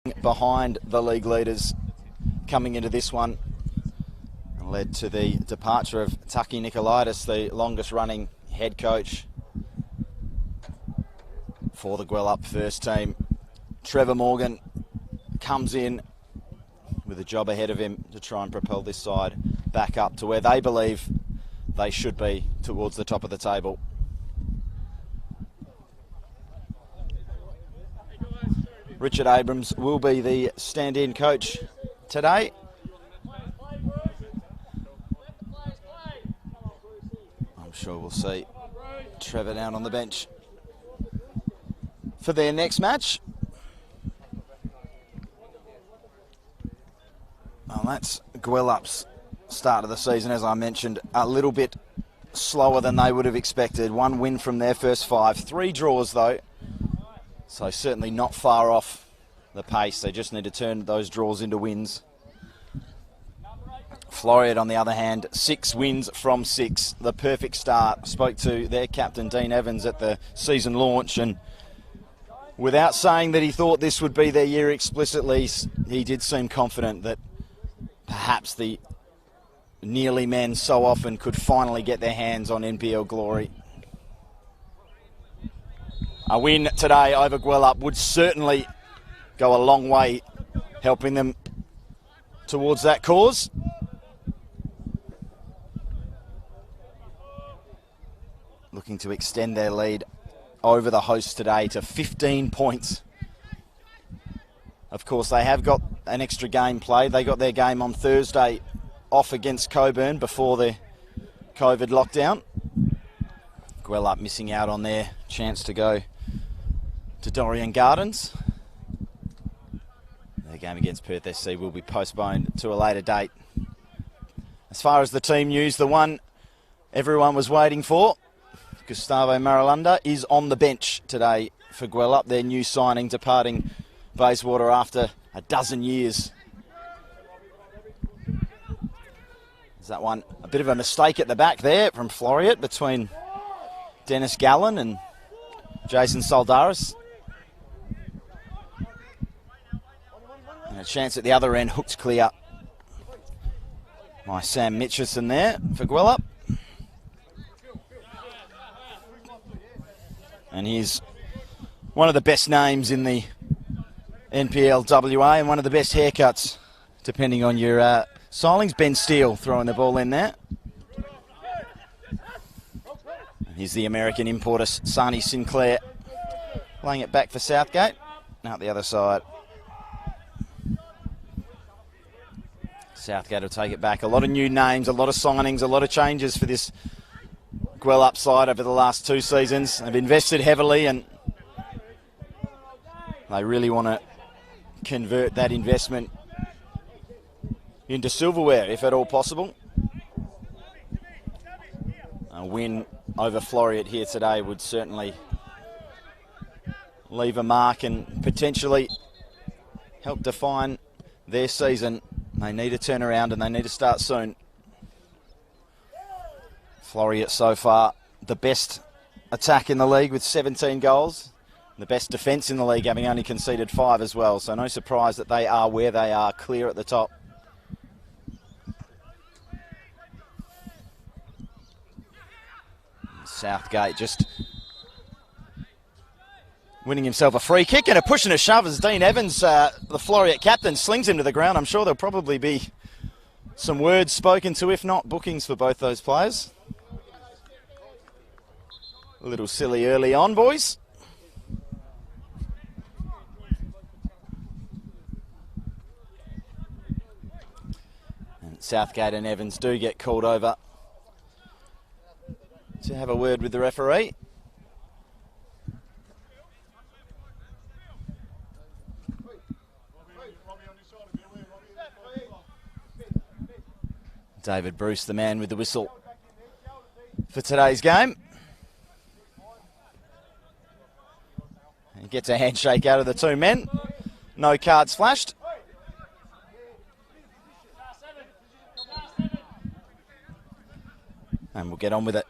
behind the league leaders coming into this one, led to the departure of Taki Nicolaitis, the longest running head coach for the Gwelup first team. Trevor Morgan comes in with a job ahead of him to try and propel this side back up to where they believe they should be, towards the top of the table. Richard Abrams will be the stand-in coach today. I'm sure we'll see Trevor down on the bench for their next match. Well, that's Gwelup's start of the season, as I mentioned, a little bit slower than they would have expected. One win from their first 5, 3 draws though. So certainly not far off the pace. They just need to turn those draws into wins. Floreat, on the other hand, 6 wins from 6. The perfect start. Spoke to their captain, Dean Evans, at the season launch, and without saying that he thought this would be their year explicitly, he did seem confident that perhaps the nearly men so often could finally get their hands on NPL glory. A win today over Gwelup would certainly go a long way helping them towards that cause. Looking to extend their lead over the hosts today to 15 points. Of course, they have got an extra game played. They got their game on Thursday off against Coburn before the COVID lockdown. Gwelup missing out on their chance to go to Dorrien Gardens. Their game against Perth SC will be postponed to a later date. As far as the team news, the one everyone was waiting for, Gustavo Marulanda, is on the bench today for Gwelup, their new signing, departing Bayswater after a dozen years. Is that one a bit of a mistake at the back there from Floreat between Dennis Gallen and Jason Soldaris? And a chance at the other end, hooked clear by Sam Mitchison there for Gwelup. And he's one of the best names in the NPL WA and one of the best haircuts, depending on your stylings. Ben Steele throwing the ball in there. And here's the American importer, Sani Sinclair, playing it back for Southgate. Out the other side. Southgate will take it back. A lot of new names, a lot of signings, a lot of changes for this Gwelup side over the last 2 seasons. They've invested heavily and they really want to convert that investment into silverware, if at all possible. A win over Floreat here today would certainly leave a mark and potentially help define their season. They need to turn around and they need to start soon. Floreat so far the best attack in the league with 17 goals. The best defence in the league, having only conceded 5 as well. So no surprise that they are where they are, clear at the top. Southgate just winning himself a free kick, and a push and a shove as Dean Evans, the Floreat captain, slings him to the ground. I'm sure there'll probably be some words spoken to, if not bookings, for both those players. A little silly early on, boys. And Southgate and Evans do get called over to have a word with the referee. David Bruce, the man with the whistle for today's game. He gets a handshake out of the 2 men. No cards flashed. And we'll get on with it.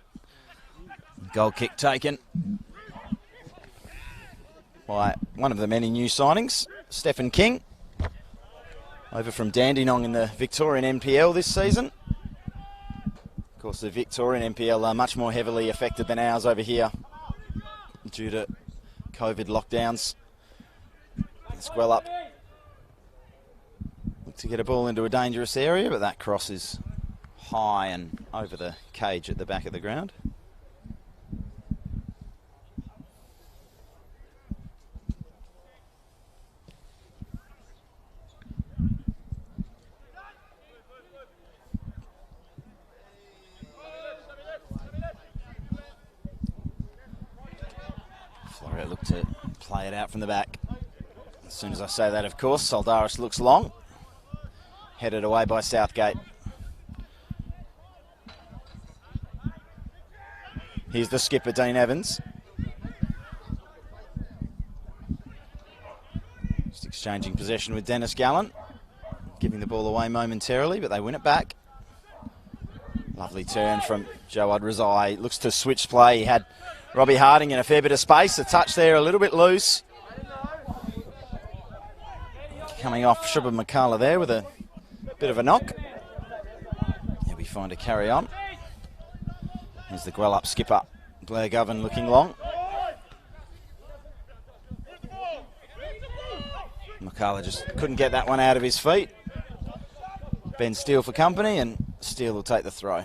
Goal kick taken by one of the many new signings, Stephen King, over from Dandenong in the Victorian NPL this season. Of course, the Victorian NPL are much more heavily affected than ours over here due to COVID lockdowns. As Gwelup look to get a ball into a dangerous area, but that cross is high and over the cage at the back of the ground. Floreat look to play it out from the back. As soon as I say that, of course, Soldaris looks long. Headed away by Southgate. Here's the skipper, Dean Evans. Just exchanging possession with Dennis Gallen. Giving the ball away momentarily, but they win it back. Lovely turn from Jawad Razai. Looks to switch play. He had Robbie Harding in a fair bit of space. The touch there a little bit loose. Coming off Shubha Makala there with a bit of a knock. He'll be fine to carry on. Here's the Gwelup skipper, Blair Govan, looking long. Makala just couldn't get that one out of his feet. Ben Steele for company, and Steele will take the throw.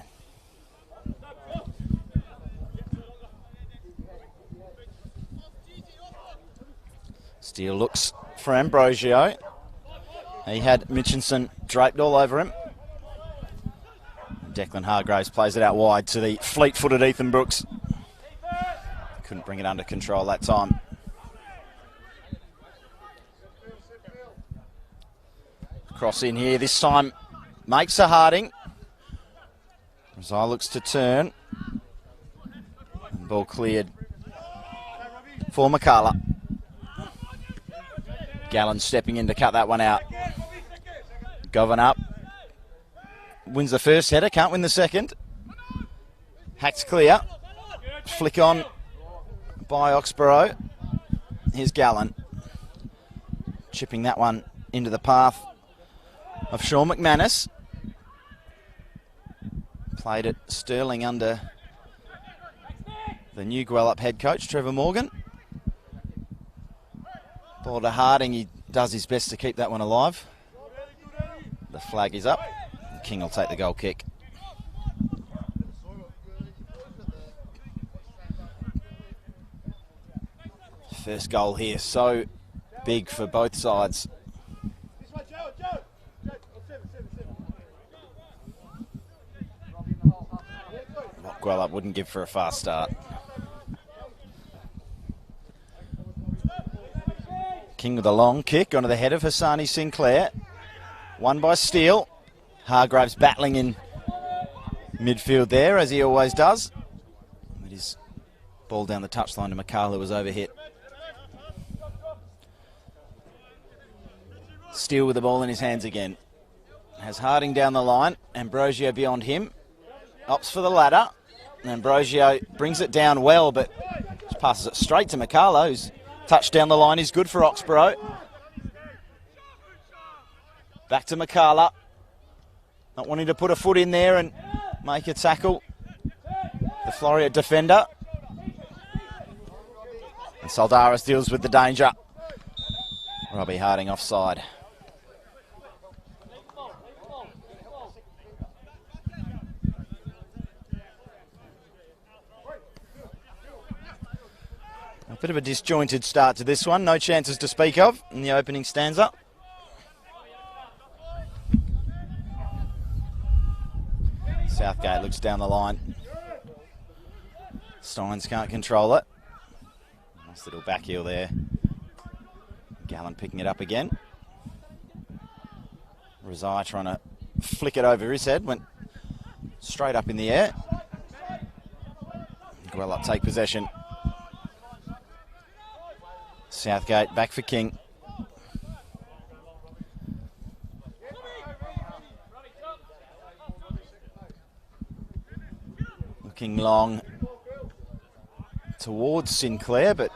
Steele looks for Ambrosio. He had Mitchinson draped all over him. Declan Hargraves plays it out wide to the fleet-footed Ethan Brooks. Couldn't bring it under control that time. Cross in here, this time makes a Harding. Razai looks to turn. And ball cleared for Makala. Gallen stepping in to cut that one out. Govan up. Wins the first header, can't win the second. Hacked clear. Flick on by Oxborough. Here's Gallen. Chipping that one into the path of Sean McManus. Played it Sterling under the new Gwelup head coach, Trevor Morgan. Ball to Harding, he does his best to keep that one alive. The flag is up. King will take the goal kick. First goal here, so big for both sides. What Gwelup wouldn't give for a fast start. King with a long kick onto the head of Hassani Sinclair. Won by Steele. Hargraves battling in midfield there, as he always does. With his ball down the touchline to Makala, was overhit. Steele with the ball in his hands again. Has Harding down the line. Ambrosio beyond him. Opts for the ladder. And Ambrosio brings it down well, but just passes it straight to Makala, who's touch down the line is good for Oxborough. Back to Makala. Not wanting to put a foot in there and make a tackle. The Floreat defender. And Soldaris deals with the danger. Robbie Harding offside. A bit of a disjointed start to this one. No chances to speak of in the opening stanza. Southgate looks down the line. Steins can't control it. Nice little back heel there. Gallen picking it up again. Razai trying to flick it over his head. Went straight up in the air. Gwelup take possession. Southgate back for King. Looking long towards Sinclair, but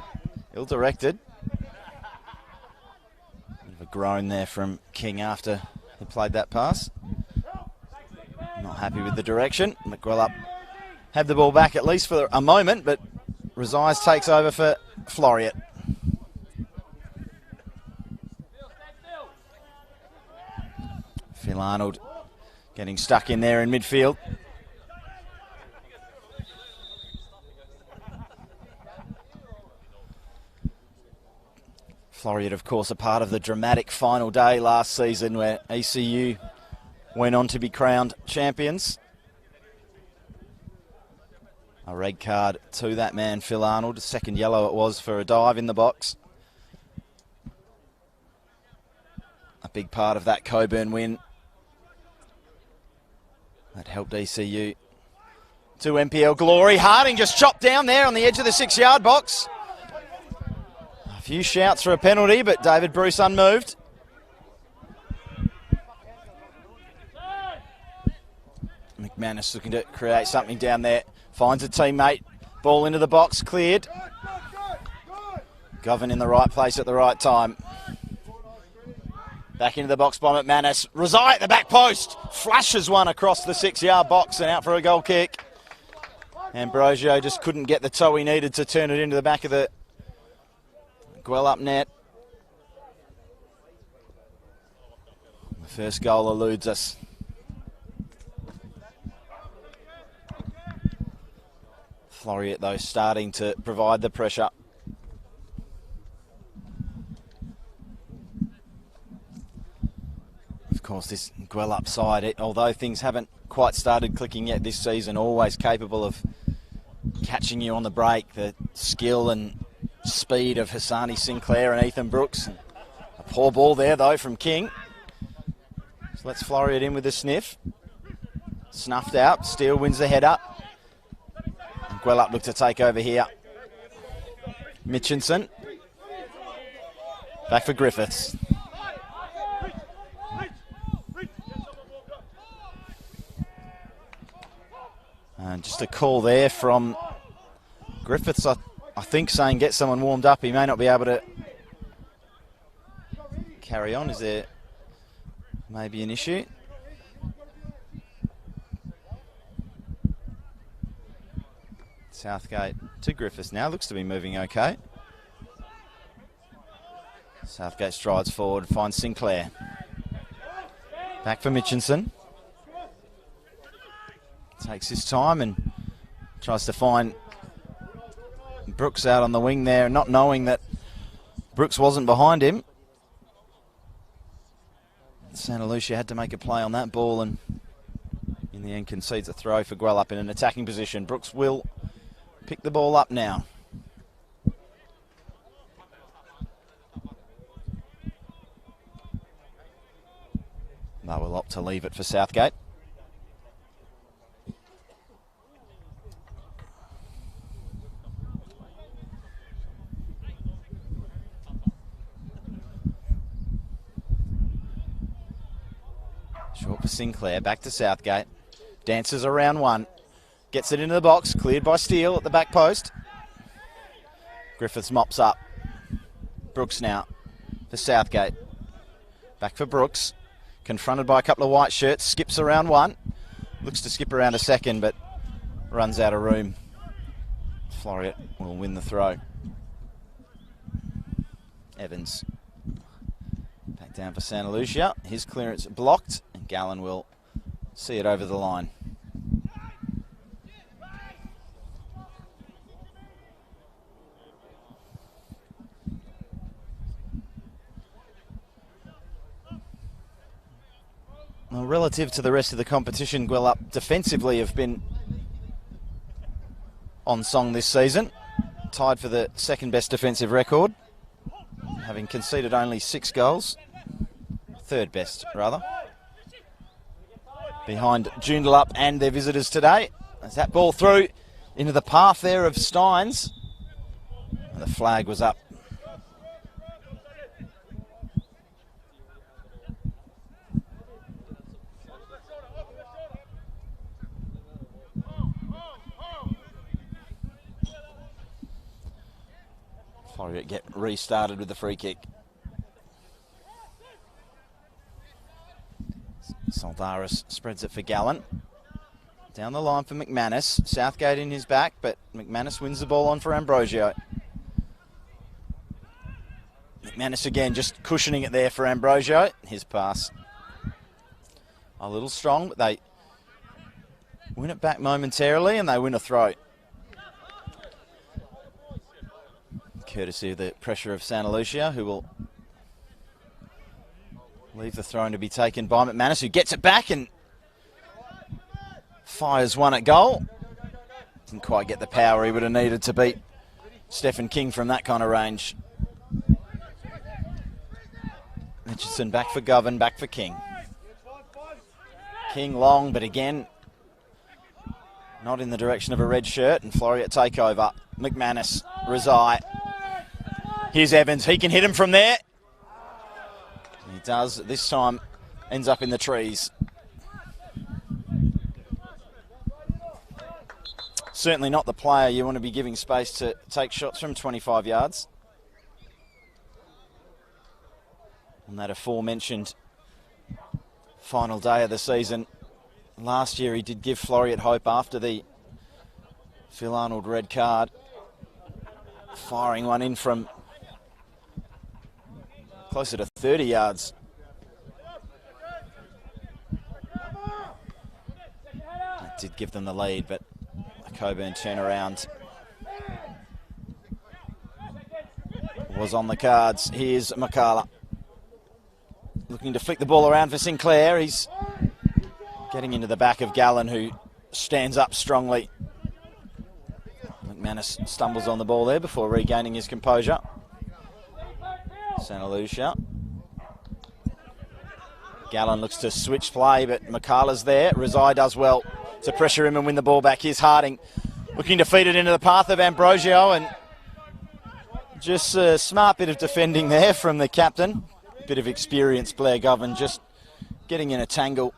ill-directed. groan there from King after he played that pass. Not happy with the direction. Gwelup had the ball back at least for a moment, but Rezais takes over for Floreat. Phil Arnold getting stuck in there in midfield. Floreat, of course, a part of the dramatic final day last season where ECU went on to be crowned champions. A red card to that man, Phil Arnold. Second yellow it was for a dive in the box. A big part of that Coburn win. That helped ECU to NPL glory. Harding just chopped down there on the edge of the 6-yard box. A few shouts for a penalty, but David Bruce unmoved. McManus looking to create something down there. Finds a teammate. Ball into the box, cleared. Govan in the right place at the right time. Back into the box by McManus. Rezai at the back post. Flashes one across the 6-yard box and out for a goal kick. Ambrosio just couldn't get the toe he needed to turn it into the back of the Gwelup net. The first goal eludes us. Floreat, though, starting to provide the pressure. Of course, this Gwelup side, although things haven't quite started clicking yet this season, always capable of catching you on the break. The skill and speed of Hassani Sinclair and Ethan Brooks. A poor ball there, though, from King. So let's Floreat in with a sniff. Snuffed out. Steele wins the header. And Gwelup look to take over here. Mitchinson. Back for Griffiths. And just a call there from Griffiths, I think, saying get someone warmed up. He may not be able to carry on. Is there maybe an issue? Southgate to Griffiths now. Looks to be moving okay. Southgate strides forward, finds Sinclair. Back for Mitchinson. Takes his time and tries to find Brooks out on the wing there, not knowing that Brooks wasn't behind him. Santa Lucia had to make a play on that ball and in the end concedes a throw for Gwelup in an attacking position. Brooks will pick the ball up now. They will opt to leave it for Southgate. Short for Sinclair, back to Southgate. Dances around one. Gets it into the box, cleared by Steele at the back post. Griffiths mops up. Brooks now for Southgate. Back for Brooks. Confronted by a couple of white shirts, skips around one. Looks to skip around a second, but runs out of room. Floreat will win the throw. Evans. Back down for Santa Lucia. His clearance blocked, and Gallen will see it over the line. Well, relative to the rest of the competition, Gwelup defensively have been on song this season. Tied for the second best defensive record, having conceded only 6 goals. Third best, rather. Behind Joondalup and their visitors today. As that ball through into the path there of Steins. And the flag was up. Floreat get restarted with the free kick. Soldaris spreads it for Gallen. Down the line for McManus. Southgate in his back, but McManus wins the ball on for Ambrosio. McManus again just cushioning it there for Ambrosio. His pass a little strong, but they win it back momentarily and they win a throw. Courtesy of the pressure of Santa Lucia, who will leave the throw in to be taken by McManus, who gets it back and fires one at goal. Didn't quite get the power he would have needed to beat Stephen King from that kind of range. Richardson back for Govan, back for King. King long, but again, not in the direction of a red shirt, and Floreat takeover. McManus, Rezai. Here's Evans, he can hit him from there. He does, this time ends up in the trees. Certainly not the player you want to be giving space to take shots from 25 yards. On that aforementioned final day of the season. Last year he did give Floreat hope after the Phil Arnold red card. Firing one in from closer to 30 yards. That did give them the lead, but a Coburn turnaround was on the cards. Here's McCullough. Looking to flick the ball around for Sinclair. He's getting into the back of Gallen, who stands up strongly. McManus stumbles on the ball there before regaining his composure. Santa Lucia. Gallen looks to switch play, but McCullough's there. Rezai does well to pressure him and win the ball back. Here's Harding looking to feed it into the path of Ambrosio, and just a smart bit of defending there from the captain. Bit of experience, Blair Govan, just getting in a tangle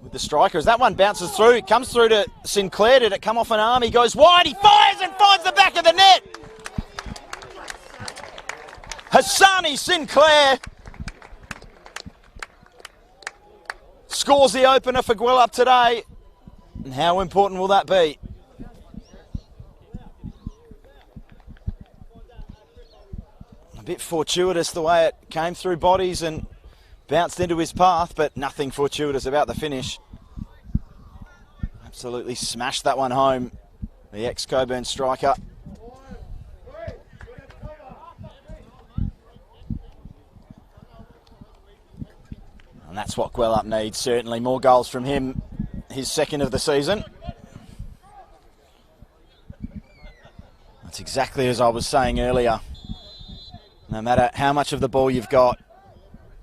with the striker. As that one bounces through, it comes through to Sinclair. Did it come off an arm? He goes wide, he fires and finds the back of the net. Hassani Sinclair scores the opener for Gwelup today. And how important will that be? A bit fortuitous the way it came through bodies and bounced into his path, but nothing fortuitous about the finish. Absolutely smashed that one home, the ex-Coburn striker. And that's what Gwelup needs, certainly. More goals from him, his second of the season. That's exactly as I was saying earlier. No matter how much of the ball you've got,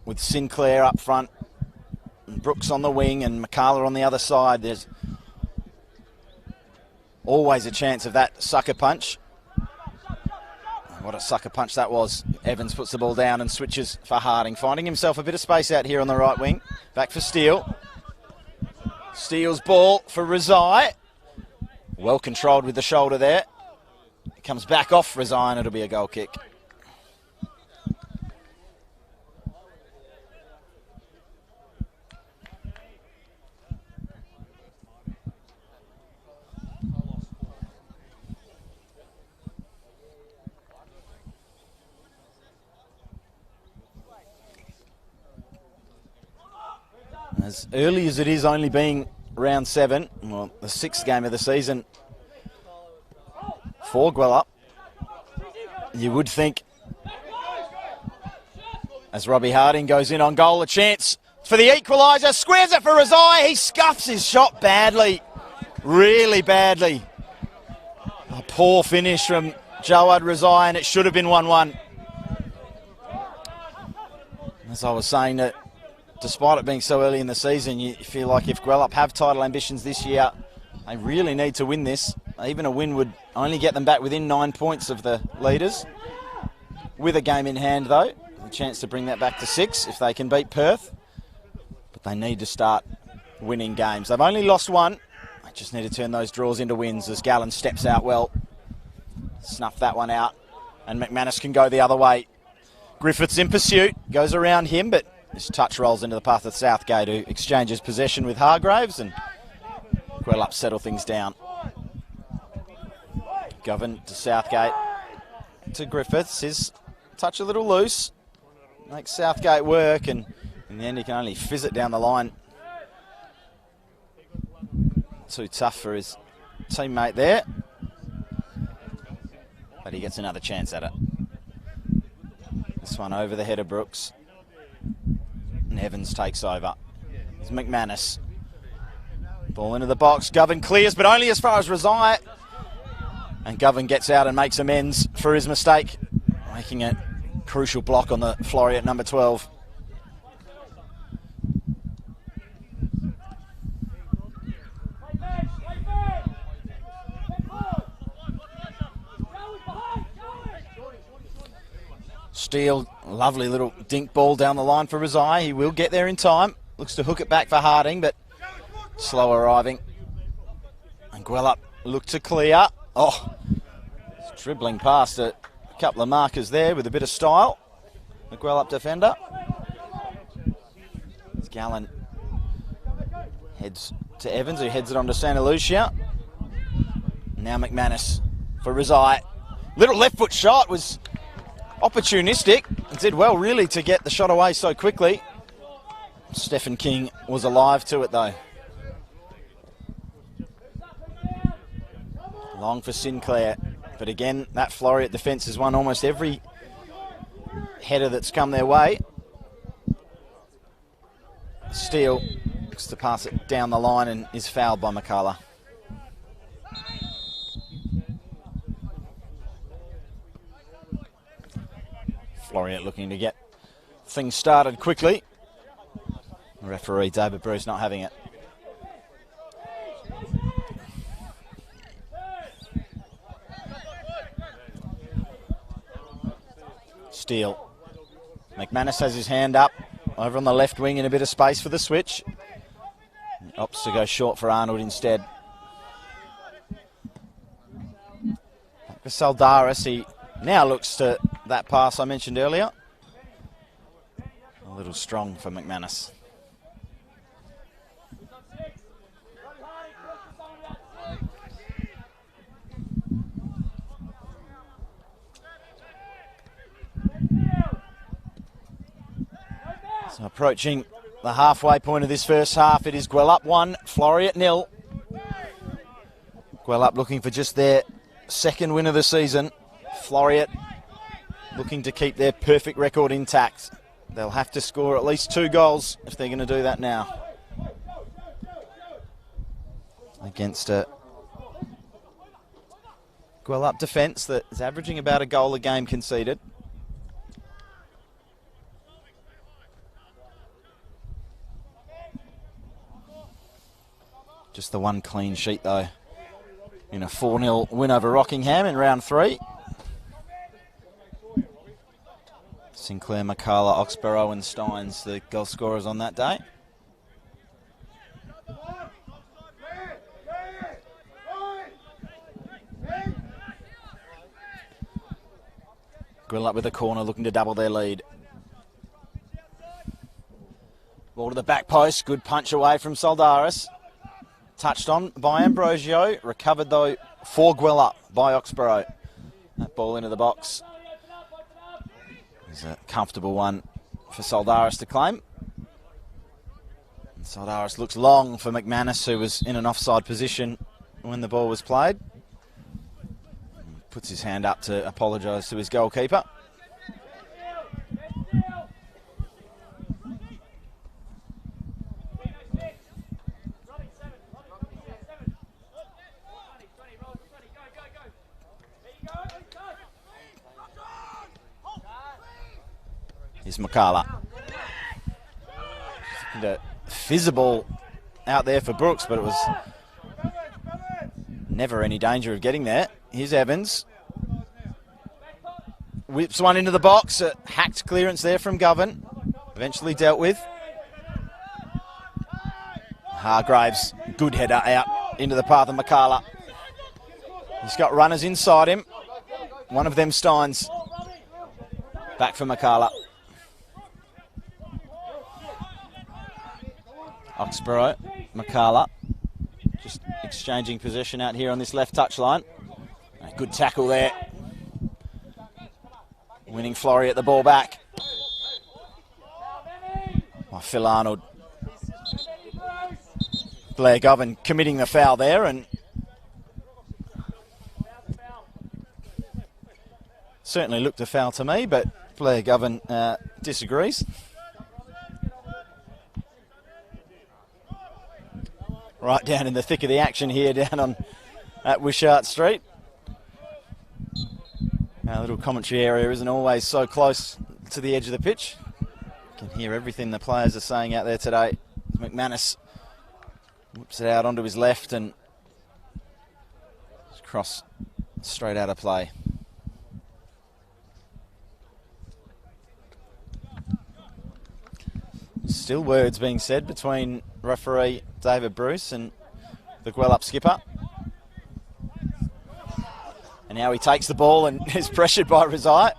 with Sinclair up front, and Brooks on the wing and McCullough on the other side, there's always a chance of that sucker punch. What a sucker punch that was. Evans puts the ball down and switches for Harding, finding himself a bit of space out here on the right wing. Back for Steele. Steele's ball for Rezai. Well controlled with the shoulder there. It comes back off Rezai and it'll be a goal kick. As early as it is only being round 7, well, the 6th game of the season for Gwelup, you would think, as Robbie Harding goes in on goal, a chance for the equaliser, squares it for Rezai, he scuffs his shot badly, really badly. A poor finish from Jawad Rezai, and it should have been 1-1. As I was saying, that despite it being so early in the season, you feel like if Gwelup have title ambitions this year, they really need to win this. Even a win would only get them back within 9 points of the leaders. With a game in hand, though, a chance to bring that back to 6 if they can beat Perth. But they need to start winning games. They've only lost one. They just need to turn those draws into wins as Gallen steps out well. Snuff that one out. And McManus can go the other way. Griffiths in pursuit, goes around him, but This touch rolls into the path of Southgate, who exchanges possession with Hargraves, and Gwelup settle things down. Govan to Southgate to Griffiths. His touch a little loose. Makes Southgate work, and in the end he can only fizz it down the line. Too tough for his teammate there. But he gets another chance at it. This one over the head of Brooks. And Evans takes over. It's McManus. Ball into the box. Govan clears, but only as far as Rezai. And Govan gets out and makes amends for his mistake, making a crucial block on the Floreat number 12. Steele, lovely little dink ball down the line for Rezai. He will get there in time. Looks to hook it back for Harding, but slow arriving. And Gwelup look to clear. Oh, it's dribbling past a couple of markers there with a bit of style. The Gwelup defender. Gallen heads to Evans, who heads it on to Santa Lucia. Now McManus for Rezai. Little left foot shot was opportunistic and did well really to get the shot away so quickly. Stephen King was alive to it though. Long for Sinclair, but again that Floreat defence has won almost every header that's come their way. Steele looks to pass it down the line and is fouled by McCullough. Floreat looking to get things started quickly. Referee David Bruce not having it. Steele. McManus has his hand up over on the left wing in a bit of space for the switch. Opts to go short for Arnold instead. Back for Saldaris. He now looks to that pass I mentioned earlier. A little strong for McManus. So approaching the halfway point of this first half, it is Gwelup 1, Floreat 0. Gwelup looking for just their second win of the season. Floreat looking to keep their perfect record intact. They'll have to score at least 2 goals if they're going to do that now. Against a Gwelup defence that is averaging about a goal a game conceded. Just the one clean sheet though in a 4-0 win over Rockingham in round 3. Sinclair, McCullough, Oxborough and Steins, the goal scorers on that day. Gwelup with a corner looking to double their lead. Ball to the back post, good punch away from Saldaris. Touched on by Ambrosio, recovered though for Gwelup by Oxborough. That ball into the box is a comfortable one for Saldaris to claim. And Saldaris looks long for McManus, who was in an offside position when the ball was played. Puts his hand up to apologise to his goalkeeper. Here's McCullough. A fizzable out there for Brooks, but it was never any danger of getting there. Here's Evans. Whips one into the box. A hacked clearance there from Govan. Eventually dealt with. Hargraves, good header out into the path of McCullough. He's got runners inside him. One of them Steins. Back for McCullough. Oxborough, McCullough, just exchanging possession out here on this left touchline. A good tackle there. Winning Floreat the ball back. Oh, Phil Arnold. Blair Govan committing the foul there, and certainly looked a foul to me, but Blair Govan disagrees. Right down in the thick of the action here down at Wishart Street. Our little commentary area isn't always so close to the edge of the pitch. You can hear everything the players are saying out there today. McManus whips it out onto his left and cross straight out of play. Still words being said between referee David Bruce and the Gwelup skipper. And now he takes the ball and is pressured by Rezai.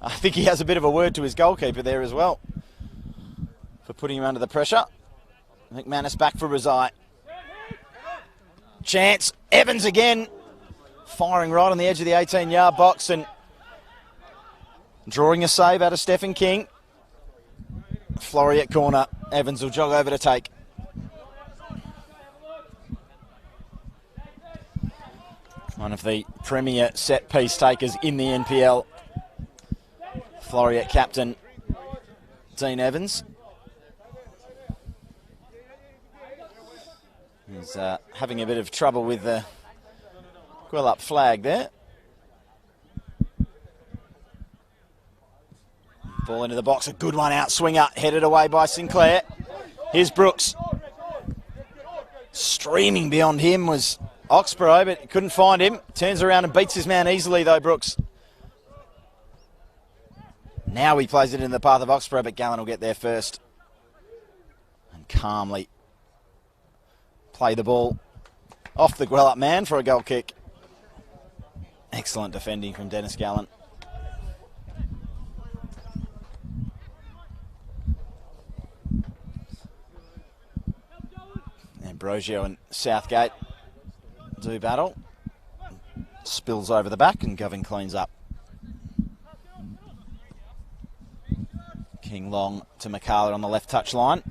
I think he has a bit of a word to his goalkeeper there as well for putting him under the pressure. McManus back for Rezai. Chance. Evans again. Firing right on the edge of the 18-yard box and drawing a save out of Stephen King. Floreat corner. Evans will jog over to take. One of the premier set-piece takers in the NPL. Floreat captain Dean Evans. He's having a bit of trouble with the Gwelup flag there. Ball into the box, a good one out, swinger, headed away by Sinclair. Here's Brooks. Streaming beyond him was Oxborough, but couldn't find him. Turns around and beats his man easily though, Brooks. Now he plays it in the path of Oxborough, but Gallen will get there first. And calmly play the ball off the Gwelup man for a goal kick. Excellent defending from Dennis Gallen. Ambrosio and Southgate do battle. Spills over the back and Govan cleans up. King long to McCullough on the left touch line.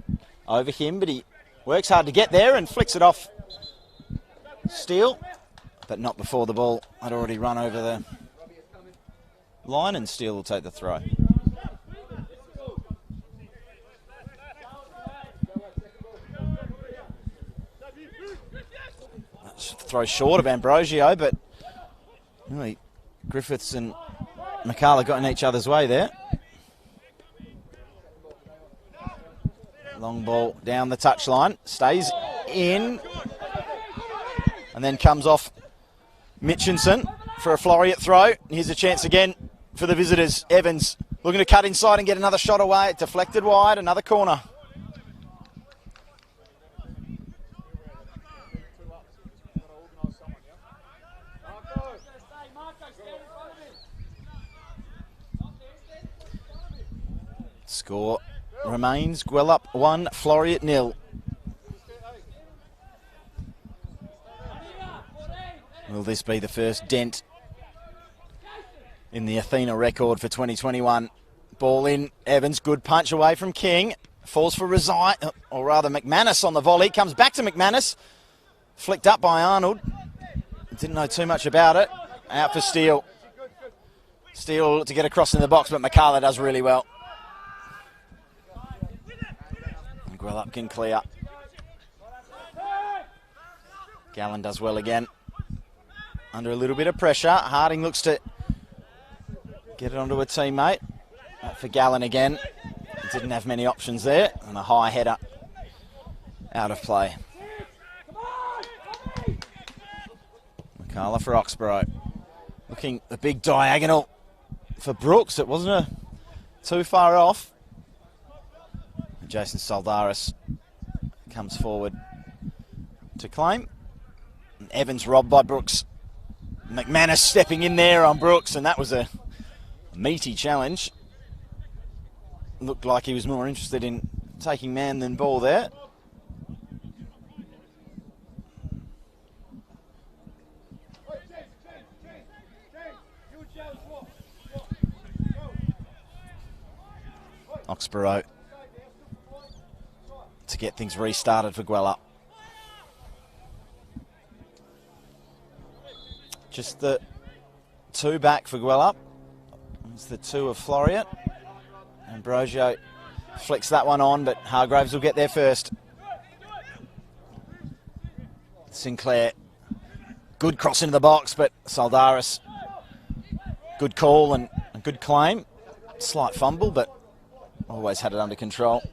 Over him, but he works hard to get there and flicks it off Steele, but not before the ball had already run over the line, and Steele will take the throw. Throw short of Ambrosio, but really Griffiths and McCullough got in each other's way there. Long ball down the touchline, stays in, and then comes off Mitchinson for a Floreat throw. Here's a chance again for the visitors. Evans looking to cut inside and get another shot away. It deflected wide, another corner. Score remains Gwelup 1, Floreat 0. Will this be the first dent in the Athena record for 2021? Ball in, Evans, good punch away from King. Falls for Rezai, or rather McManus on the volley. Comes back to McManus. Flicked up by Arnold. Didn't know too much about it. Out for Steele. Steele to get across in the box, but McCullough does really well. Gwelup can clear. Gallen does well again. Under a little bit of pressure. Harding looks to get it onto a teammate. For Gallen again. Didn't have many options there. And a high header out of play. McCullough for Oxborough. Looking the big diagonal for Brooks. It wasn't too far off. Jason Soldaris comes forward to claim. Evans robbed by Brooks. McManus stepping in there on Brooks, and that was a meaty challenge. Looked like he was more interested in taking man than ball there. Oxborough to get things restarted for Gwelup. Just the 2 back for Gwelup. It's the 2 of Floreat. Ambrosio flicks that one on, but Hargraves will get there first. Sinclair, good cross into the box, but Saldaris, good call and a good claim. Slight fumble, but always had it under control.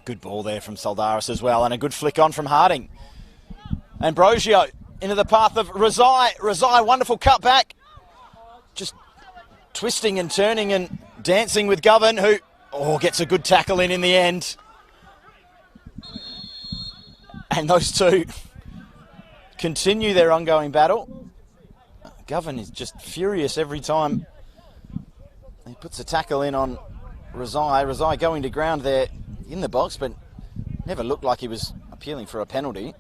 Good ball there from Saldaris as well, and a good flick on from Harding. Ambrosio into the path of Razai. Razai, wonderful cutback. Just twisting and turning and dancing with Govan, who gets a good tackle in the end. And those two continue their ongoing battle. Govan is just furious every time he puts a tackle in on Razai. Razai going to ground there in the box, but never looked like he was appealing for a penalty.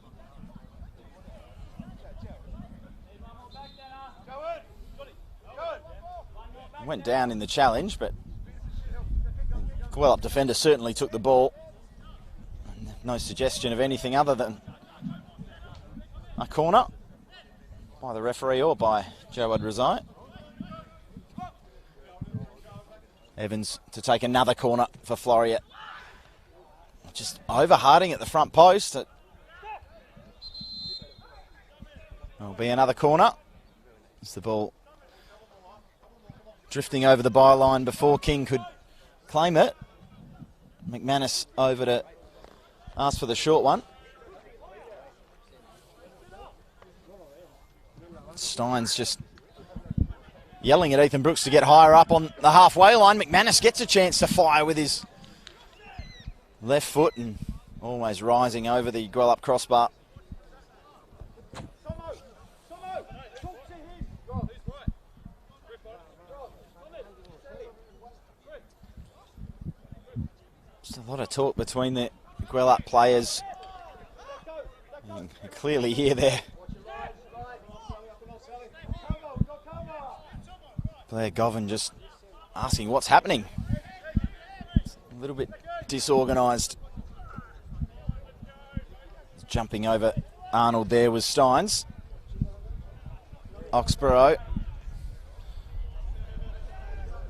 Went down in the challenge, but Gwelup defender certainly took the ball. No suggestion of anything other than a corner by the referee or by Jawad Razai. Evans to take another corner for Floreat. Just over Harding at the front post. There'll be another corner. It's the ball drifting over the byline before King could claim it. McManus over to ask for the short one. Steins just yelling at Ethan Brooks to get higher up on the halfway line. McManus gets a chance to fire with his left foot and always rising over the Gwelup crossbar. Just a lot of talk between the Gwelup players. You can clearly hear there. Blair Govan just asking what's happening. It's a little bit disorganised. Jumping over Arnold there was Steins. Oxborough.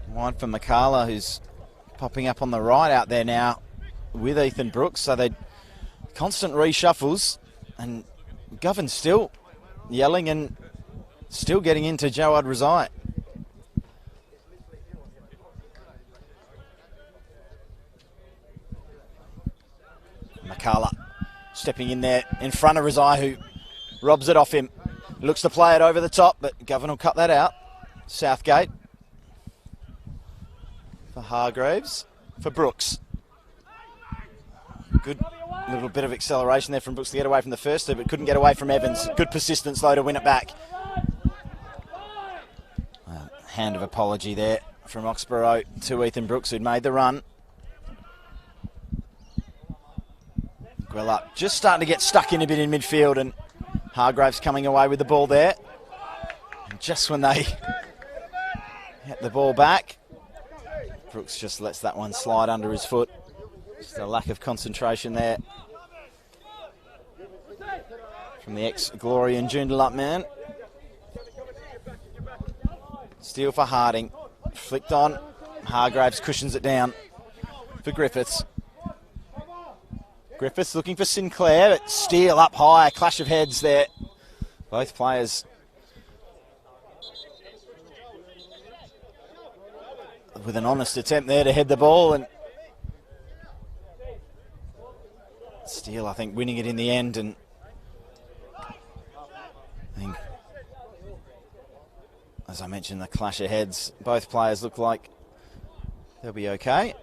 Wide for McCalla, who's popping up on the right out there now with Ethan Brooks. So they constant reshuffles, and Govan still yelling and still getting into Jawad Razai. McCalla stepping in there in front of Razai, who robs it off him. Looks to play it over the top, but Govan will cut that out. Southgate for Hargraves, for Brooks. Good little bit of acceleration there from Brooks to get away from the first two, but couldn't get away from Evans. Good persistence though to win it back. Hand of apology there from Oxborough to Ethan Brooks, who'd made the run. Gwelup just starting to get stuck in a bit in midfield, and Hargraves coming away with the ball there. And just when they get the ball back, Brooks just lets that one slide under his foot. Just a lack of concentration there from the ex-Glory and Joondalup man. Steal for Harding. Flicked on. Hargraves cushions it down for Griffiths. Griffiths looking for Sinclair, but Steele up high. Clash of heads there. Both players with an honest attempt there to head the ball, and Steele, I think, winning it in the end. And I think, as I mentioned, the clash of heads, both players look like they'll be okay.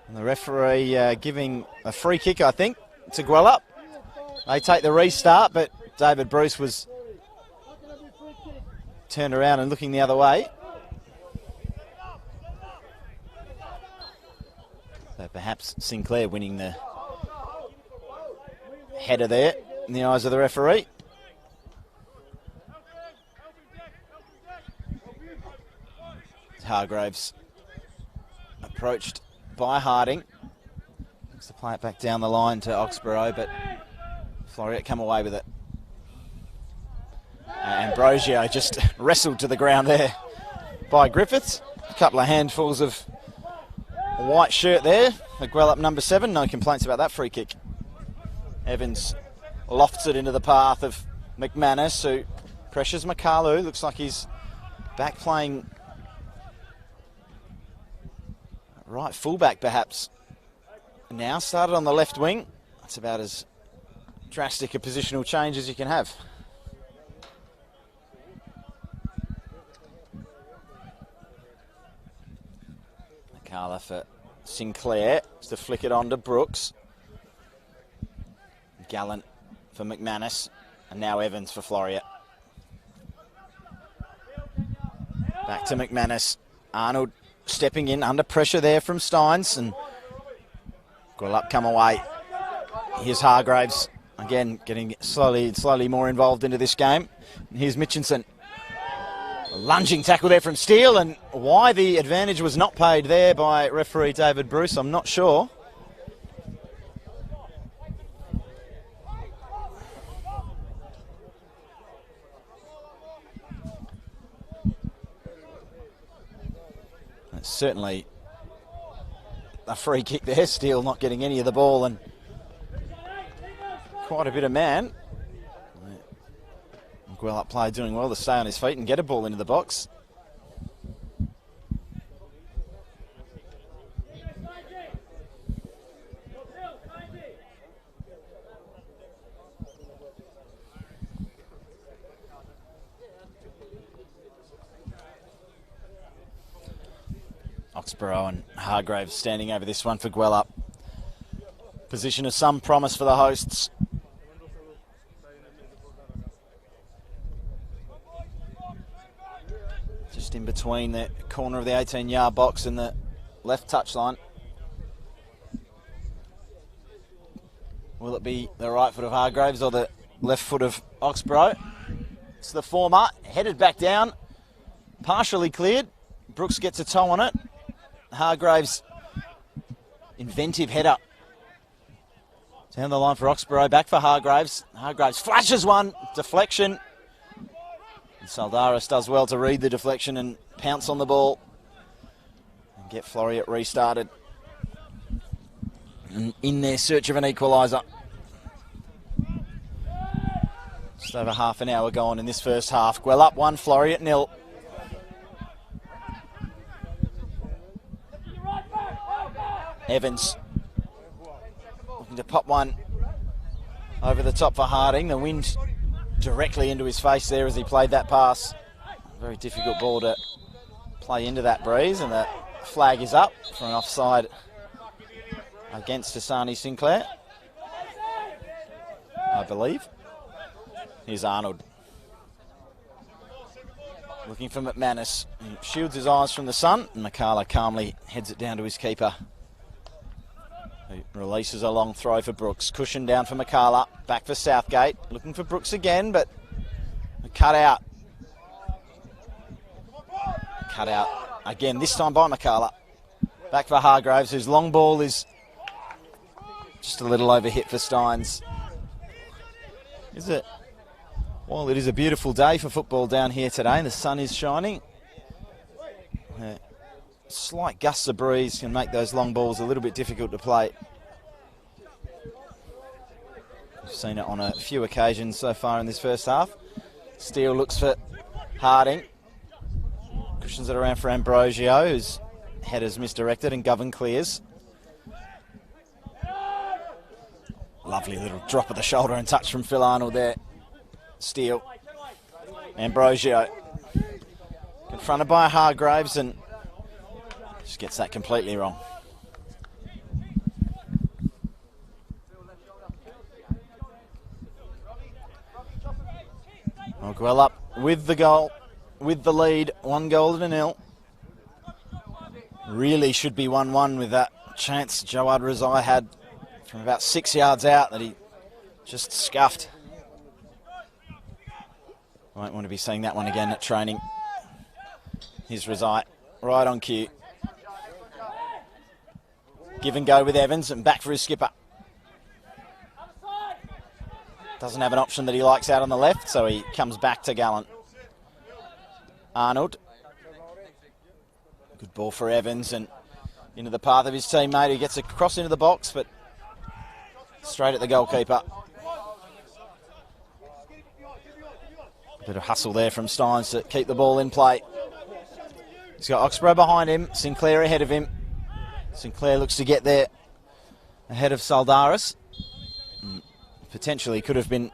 And the referee giving a free kick, I think, to Gwelup. They take the restart, but David Bruce was turned around and looking the other way. So perhaps Sinclair winning the header there in the eyes of the referee. Hargraves approached by Harding. Looks to play it back down the line to Oxborough, but Floreat come away with it. Ambrosio just wrestled to the ground there by Griffiths. A couple of handfuls of white shirt there. The Gwelup number 7, no complaints about that free kick. Evans lofts it into the path of McManus, who pressures Makalu. Looks like he's back playing right fullback perhaps. Now started on the left wing. That's about as drastic a positional change as you can have. Makala for Sinclair to flick it on to Brooks. Gallant for McManus, and now Evans for Floreat. Back to McManus. Arnold stepping in under pressure there from Steins, and Gwelup come away. Here's Hargraves again, getting slowly more involved into this game. And here's Mitchinson. A lunging tackle there from Steele, and why the advantage was not paid there by referee David Bruce, I'm not sure. It's certainly a free kick there. Steele not getting any of the ball, and quite a bit of man. Gwelup player doing well to stay on his feet and get a ball into the box. Oxborough and Hargraves standing over this one for Gwelup. Position of some promise for the hosts. Just in between the corner of the 18-yard box and the left touchline. Will it be the right foot of Hargraves or the left foot of Oxborough? It's the former, headed back down, partially cleared. Brooks gets a toe on it. Hargraves, inventive header. Down the line for Oxborough, back for Hargraves. Hargraves flashes one, deflection. And Saldaris does well to read the deflection and pounce on the ball and get Floreat restarted. And in their search of an equaliser. Just over half an hour gone in this first half. Gwelup 1, Floreat 0. Evans looking to pop one over the top for Harding. The wind directly into his face there as he played that pass. Very difficult ball to play into that breeze, and the flag is up for an offside against Hassani Sinclair, I believe. Here's Arnold. Looking for McManus. He shields his eyes from the sun, and Makala calmly heads it down to his keeper. He releases a long throw for Brooks. Cushion down for Makala. Back for Southgate. Looking for Brooks again, but cut out. Cut out again, this time by Makala. Back for Hargraves, whose long ball is just a little over hit for Steins. Is it? Well, it is a beautiful day for football down here today, and the sun is shining. Slight gusts of breeze can make those long balls a little bit difficult to play. We've seen it on a few occasions so far in this first half. Steele looks for Harding. Cushions it around for Ambrosio, whose header's misdirected, and Govan clears. Lovely little drop of the shoulder and touch from Phil Arnold there. Steele. Ambrosio. Confronted by Hargraves and just gets that completely wrong. Well, Gwelup with the goal, with the lead, 1-0. Really should be 1-1 with that chance Jawad Razai had from about 6 yards out that he Just scuffed. Won't want to be seeing that one again at training. Here's Rezai, right on cue. Give and go with Evans and back for his skipper. Doesn't have an option that he likes out on the left, so he comes back to Gallant. Arnold. Good ball for Evans and into the path of his teammate who gets a cross into the box, but straight at the goalkeeper. A bit of hustle there from Steins to keep the ball in play. He's got Oxborough behind him, Sinclair ahead of him. Sinclair looks to get there ahead of Saldaris. Potentially could have been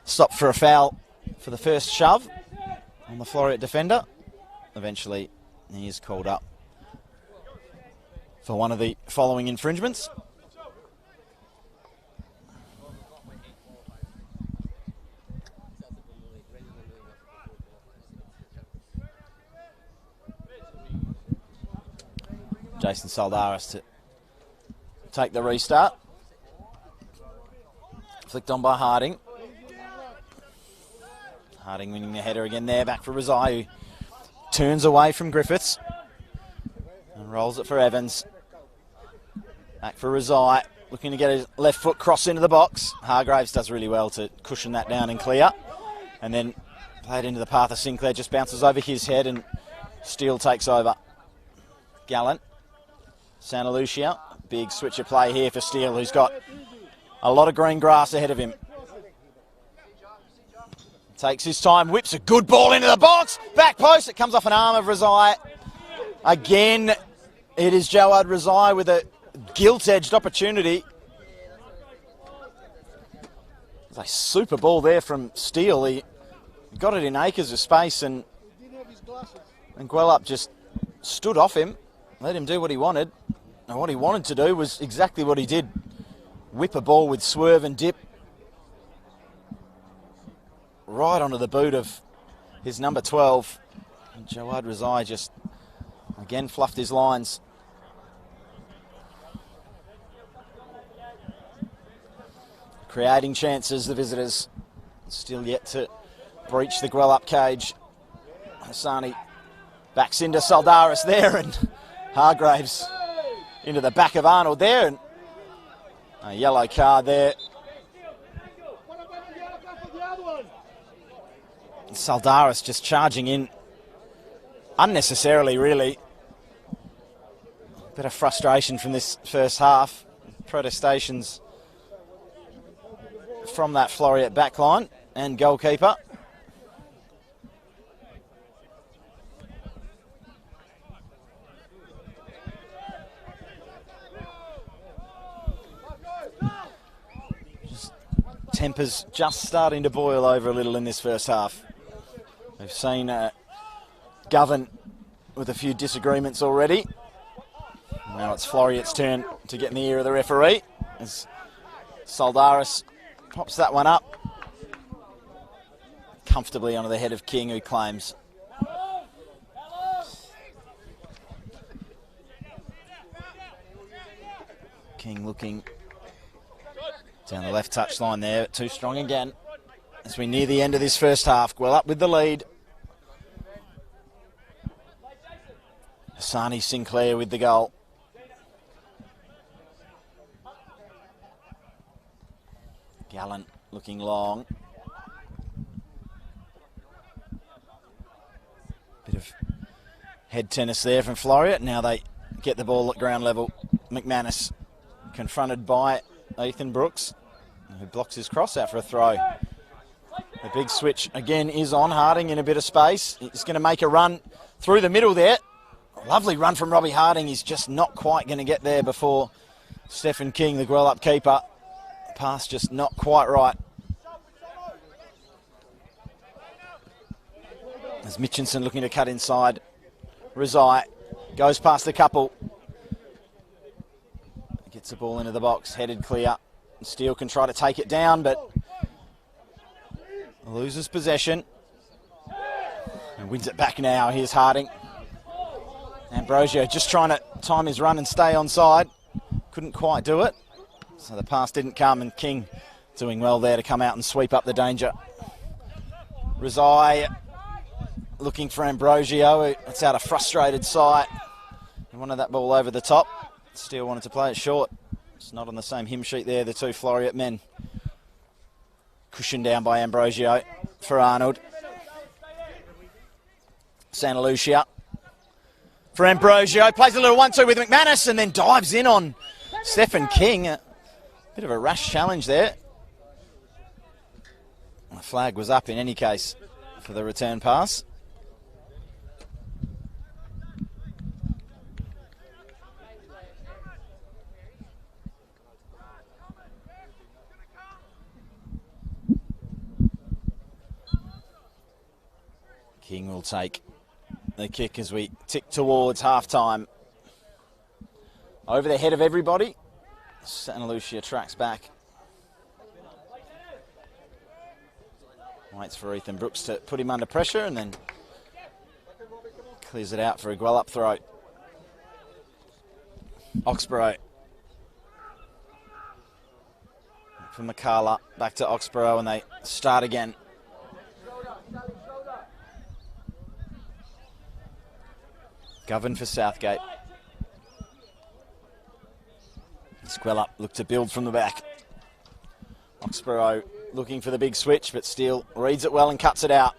stopped for a foul for the first shove on the Floreat defender. Eventually he is called up for one of the following infringements. Jason Saldaris to take the restart. Flicked on by Harding. Harding winning the header again there, back for Rezai, who turns away from Griffiths and rolls it for Evans. Back for Rezai, looking to get his left foot cross into the box. Hargraves does really well to cushion that down and clear. And then played into the path of Sinclair, just bounces over his head and Steele takes over. Gallant. Santa Lucia, big switch of play here for Steele, who's got a lot of green grass ahead of him. Takes his time, whips a good ball into the box. Back post, it comes off an arm of Rezai. Again, it is Jawad Rezai with a gilt-edged opportunity. There's a super ball there from Steele. He got it in acres of space and Gwelup just stood off him, let him do what he wanted. And what he wanted to do was exactly what he did. Whip a ball with swerve and dip right onto the boot of his number 12. And Jawad Rezai just again fluffed his lines. Creating chances, the visitors still yet to breach the Gwelup cage. Hassani backs into Saldaris there and Hargraves into the back of Arnold there, and a yellow card there. Saldaris just charging in unnecessarily, really. Bit of frustration from this first half. Protestations from that Floreat backline and goalkeeper. Tempers just starting to boil over a little in this first half. We've seen Govan with a few disagreements already. Now it's Floreat's turn to get in the ear of the referee as Saldaris pops that one up comfortably onto the head of King, who claims. King looking down the left touchline there, too strong again. As we near the end of this first half, Gwelup with the lead. Hassani Sinclair with the goal. Gallant looking long. Bit of head tennis there from Floreat. Now they get the ball at ground level. McManus confronted by Ethan Brooks, who blocks his cross out for a throw. The big switch again is on. Harding in a bit of space. He's going to make a run through the middle there. Lovely run from Robbie Harding. He's just not quite going to get there before Stephen King, the Gwelup keeper. Pass just not quite right. As Mitchinson looking to cut inside. Rezai goes past a couple. Gets the ball into the box, headed clear. Steele can try to take it down, but loses possession. And wins it back now. Here's Harding. Ambrosio just trying to time his run and stay onside. Couldn't quite do it. So the pass didn't come and King Doing well there to come out and sweep up the danger. Rezai looking for Ambrosio. It's out of frustrated sight. He wanted that ball over the top. Still wanted to play it short. It's not on the same hymn sheet there, the two Floreat men. Cushioned down by Ambrosio for Arnold. Santa Lucia for Ambrosio. Plays a little 1-2 with McManus and then dives in on Stephen King. A bit of a rash challenge there. The flag was up in any case for the return pass. King will take the kick as we tick towards half-time. Over the head of everybody, Santa Lucia tracks back. Waits for Ethan Brooks to put him under pressure and then clears it out for a Gwelup throw. Oxborough. From McCalla, back to Oxborough and they start again. Govern for Southgate. Gwelup look to build from the back. Oxborough looking for the big switch, but Steele reads it well and cuts it out.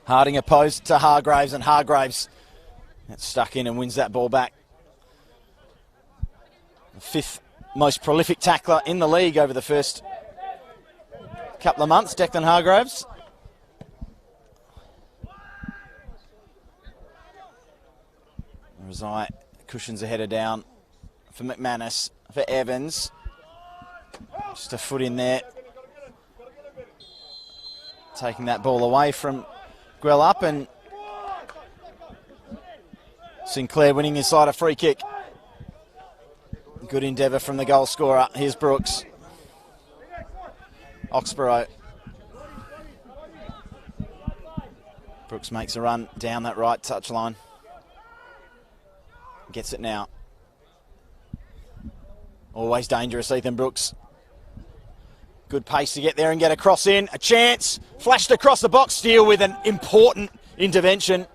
Harding opposed to Hargraves, and Hargraves gets stuck in and wins that ball back. The fifth most prolific tackler in the league over the first couple of months, Declan Hargraves. Rezai cushions a header down for McManus, for Evans. Just a foot in there. Taking that ball away from Gwelup, and Sinclair winning his side a free kick. Good endeavour from the goal scorer. Here's Brooks. Oxborough. Brooks makes a run down that right touchline. Gets it now. Always dangerous, Ethan Brooks. Good pace to get there and get a cross in. A chance. Flashed across the box. Steele with an important intervention.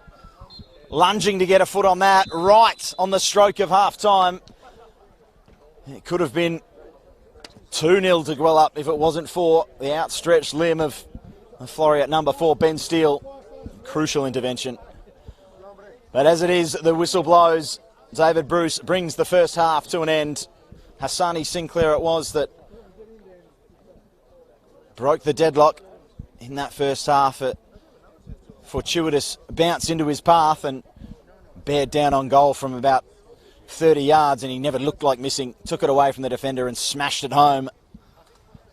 Lunging to get a foot on that. Right on the stroke of half-time. It could have been 2-0 to Gwelup if it wasn't for the outstretched limb of the Floreat number 4, Ben Steele. Crucial intervention. But as it is, the whistle blows. David Bruce brings the first half to an end. Hassani Sinclair it was that broke the deadlock in that first half. A fortuitous bounce into his path and bared down on goal from about 30 yards, and he never looked like missing. Took it away from the defender and smashed it home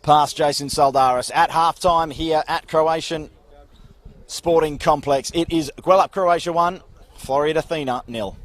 past Jason Saldaris. At halftime here at Croatian Sporting Complex, it is Gwelup Croatia 1, Floreat Athena 0.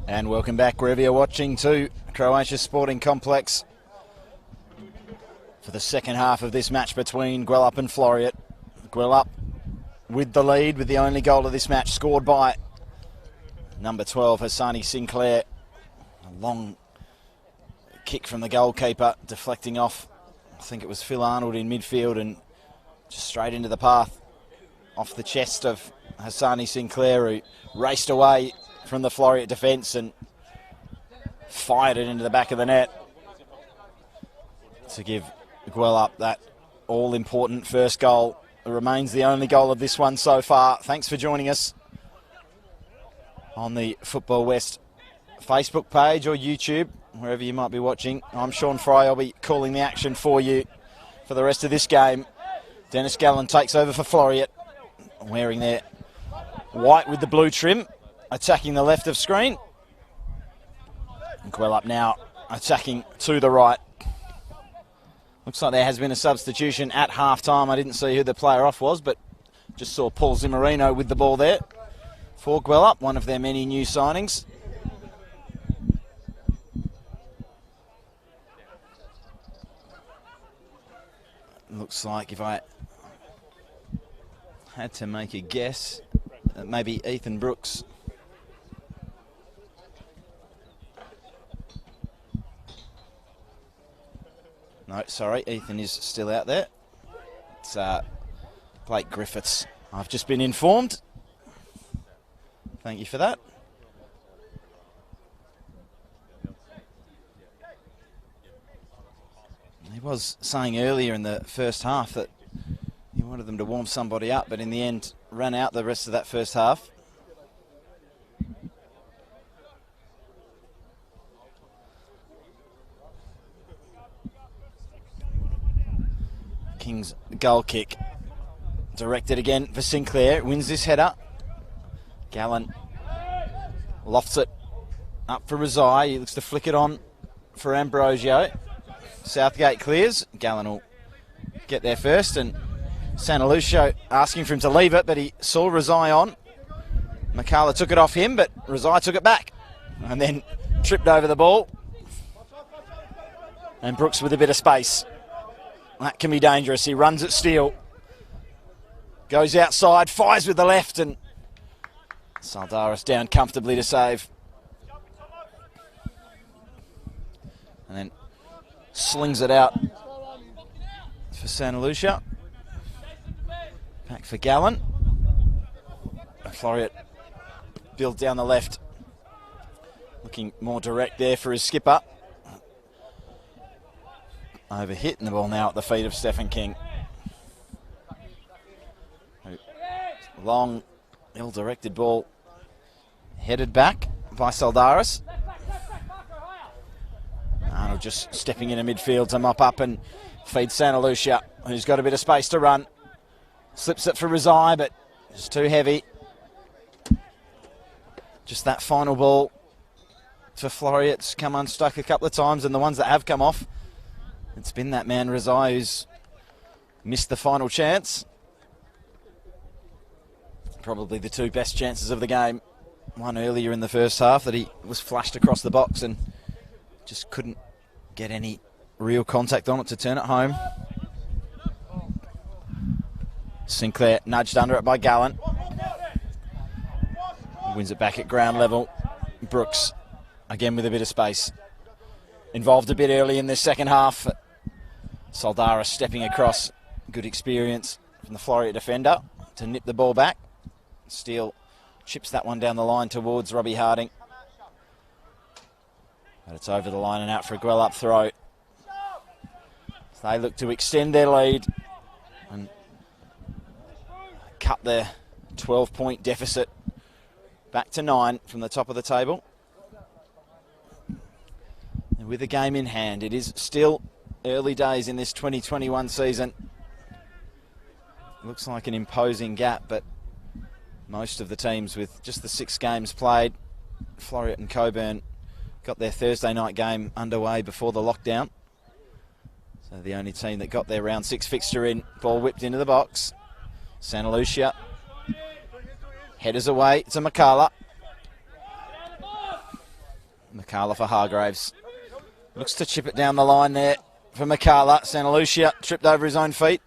And welcome back wherever you're watching to Croatia Sporting Complex for the second half of this match between Gwelup and Floreat. Gwelup with the lead, with the only goal of this match scored by number 12, Hassani Sinclair. A long kick from the goalkeeper, deflecting off, I think it was Phil Arnold in midfield, and just straight into the path off the chest of Hassani Sinclair, who raced away from the Floreat defence and fired it into the back of the net to give Gwelup that all-important first goal. It remains the only goal of this one so far. Thanks for joining us on the Football West Facebook page or YouTube, wherever you might be watching. I'm Sean Fry. I'll be calling the action for you for the rest of this game. Dennis Gallen takes over for Floreat, wearing their white with the blue trim, attacking the left of screen. And Gwelup now attacking to the right. Looks like there has been a substitution at half-time. I didn't see who the player off was, but just saw Paul Zimmerino with the ball there for Gwelup, one of their many new signings. Looks like, if I had to make a guess, maybe Ethan Brooks. No, sorry, Ethan is still out there. It's Blake Griffiths. I've just been informed. Thank you for that. He was saying earlier in the first half that he wanted them to warm somebody up, but in the end ran out the rest of that first half. King's goal kick. Directed again for Sinclair. Wins this header. Gallen lofts it up for Rezai. He looks to flick it on for Ambrosio. Southgate clears. Gallen will get there first, and Santa Lucia asking for him to leave it, but he saw Rezai on. Makala took it off him, but Rezai took it back and then tripped over the ball. And Brooks with a bit of space. That can be dangerous. He runs at Steele. Goes outside, fires with the left, and Saldaris down comfortably to save. And then slings it out for Santa Lucia. Back for Gallen. Floreat build down the left. Looking more direct there for his skipper. Overhit, and the ball now at the feet of Stephen King. Long, ill-directed ball headed back by Saldaris. Arnold just stepping into midfield to mop up and feed Santa Lucia, who's got a bit of space to run. Slips it for Rezai, but it's too heavy. Just that final ball for Floreat's come unstuck a couple of times, and the ones that have come off, it's been that man Rezai who's missed the final chance. Probably the two best chances of the game. One earlier in the first half that he was flashed across the box and just couldn't get any real contact on it to turn it home. Sinclair nudged under it by Gallen. Wins it back at ground level. Brooks again with a bit of space. Involved a bit early in this second half. Saldaris stepping across. Good experience from the Floreat defender to nip the ball back. Steele chips that one down the line towards Robbie Harding. But it's over the line and out for a Gwelup throw. So they look to extend their lead and cut their 12-point deficit back to 9 from the top of the table. And with the game in hand, it is still early days in this 2021 season. Looks like an imposing gap, but most of the teams with just the 6 games played, Floreat and Coburn got their Thursday night game underway before the lockdown. So the only team that got their round 6 fixture in. Ball whipped into the box. Santa Lucia. Headers away to Makala. McCullough for Hargraves. Looks to chip it down the line there for McCullough. Santa Lucia tripped over his own feet.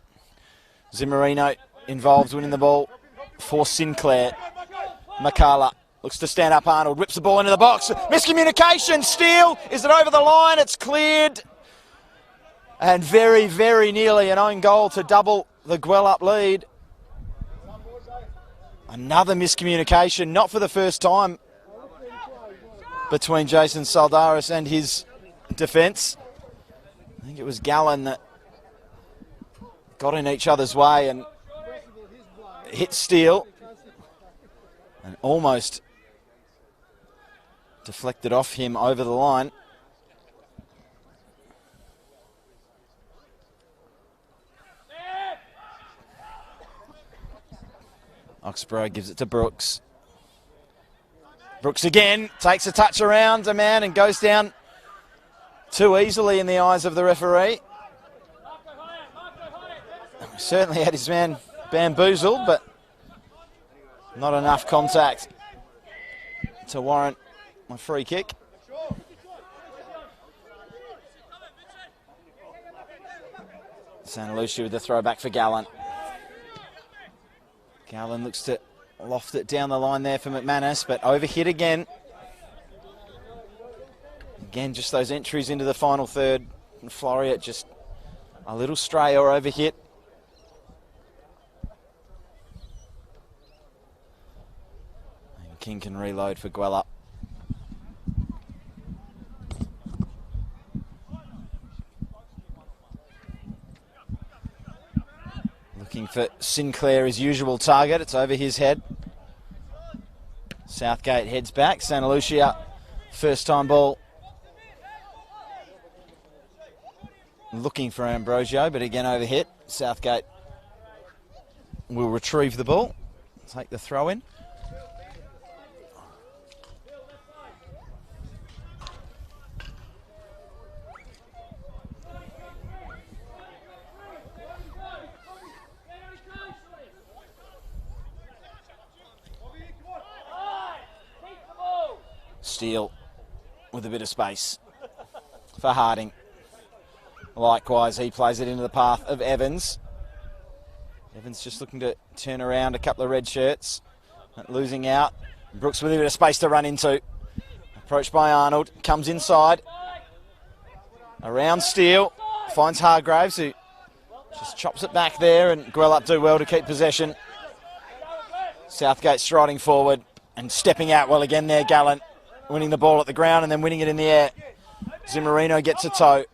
Zimmerino involved winning the ball for Sinclair. McCullough looks to stand up Arnold. Whips the ball into the box. Miscommunication. Steal. Is it over the line? It's cleared. And very, very nearly an own goal to double the Gwelup lead. Another miscommunication. Not for the first time between Jason Saldaris and his defence. I think it was Gallen that got in each other's way and hit Steele and almost deflected off him over the line. Oxborough gives it to Brooks. Brooks again takes a touch around a man and goes down too easily in the eyes of the referee. Certainly had his man bamboozled, but not enough contact to warrant a free kick. Santa Lucia with the throwback for Gallen. Gallen looks to loft it down the line there for McManus, but overhit again. Again, just those entries into the final third. And Floreat just a little stray or overhit. And King can reload for Gwelup. Looking for Sinclair, his usual target. It's over his head. Southgate heads back. Santa Lucia, first time ball. Looking for Ambrosio, but again overhit. Southgate will retrieve the ball. Take the throw in. Steele with a bit of space for Harding. Likewise, he plays it into the path of Evans. Evans just looking to turn around a couple of red shirts. Losing out. Brooks with a bit of space to run into. Approached by Arnold. Comes inside. Around Steele. Finds Hargraves, who just chops it back there, and Gwelup do well to keep possession. Southgate striding forward and stepping out well again there, Gallen. Winning the ball at the ground and then winning it in the air. Zimmerino gets a toe.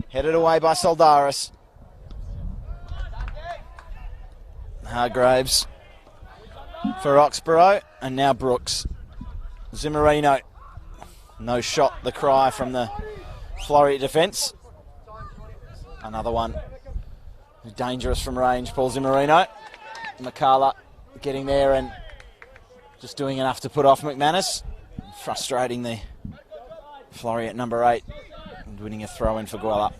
Headed away by Saldaris. Hargraves for Oxborough, and now Brooks. Zimmerino. No shot, the cry from the Floreat defence. Another one. Dangerous from range, Paul Zimmerino. McCullough getting there and just doing enough to put off McManus. Frustrating the Floreat number 8 and winning a throw in for Gwelup.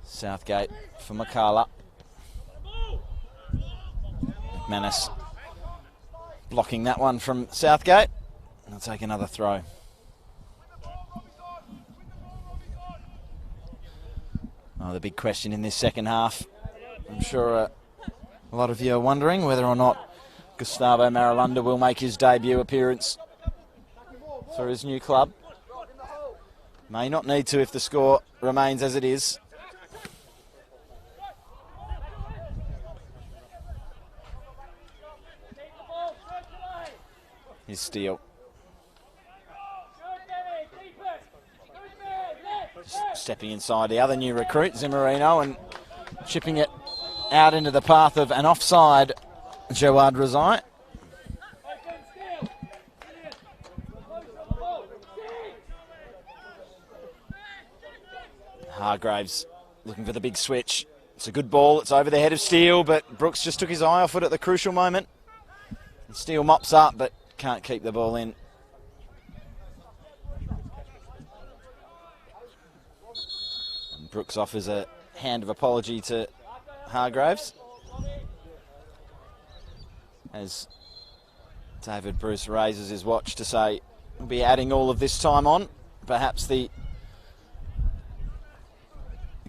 Southgate for McCullough. McManus blocking that one from Southgate. I'll take another throw. Oh, the big question in this second half. I'm sure a lot of you are wondering whether or not Gustavo Marulanda will make his debut appearance for his new club. May not need to if the score remains as it is. Here's Steele. Just stepping inside the other new recruit, Zimmerino, and chipping it out into the path of an offside Jawad Razai. Hargraves looking for the big switch. It's a good ball. It's over the head of Steele, but Brooks just took his eye off it at the crucial moment. And Steele mops up, but can't keep the ball in. And Brooks offers a hand of apology to Hargraves. As David Bruce raises his watch to say we'll be adding all of this time on. Perhaps the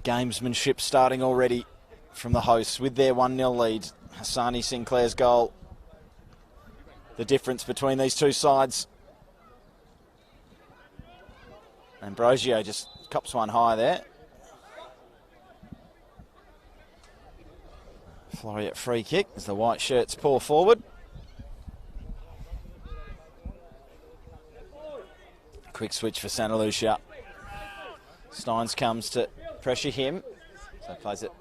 gamesmanship starting already from the hosts with their 1-0 lead. Hassani Sinclair's goal, the difference between these two sides. Ambrosio just cops one high there. Floreat free kick as the white shirts pour forward. Quick switch for Santa Lucia. Steins comes to pressure him, so plays it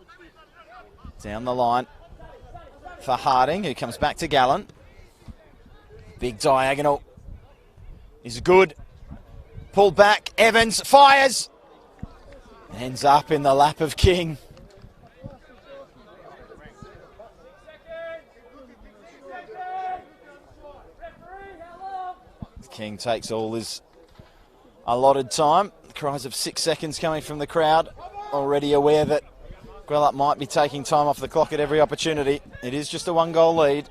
down the line for Harding, who comes back to Gallen. Big diagonal is good. Pulled back, Evans fires. Ends up in the lap of King. King takes all his allotted time. Cries of 6 seconds coming from the crowd. Already aware that Gwelup might be taking time off the clock at every opportunity. It is just a 1-goal lead.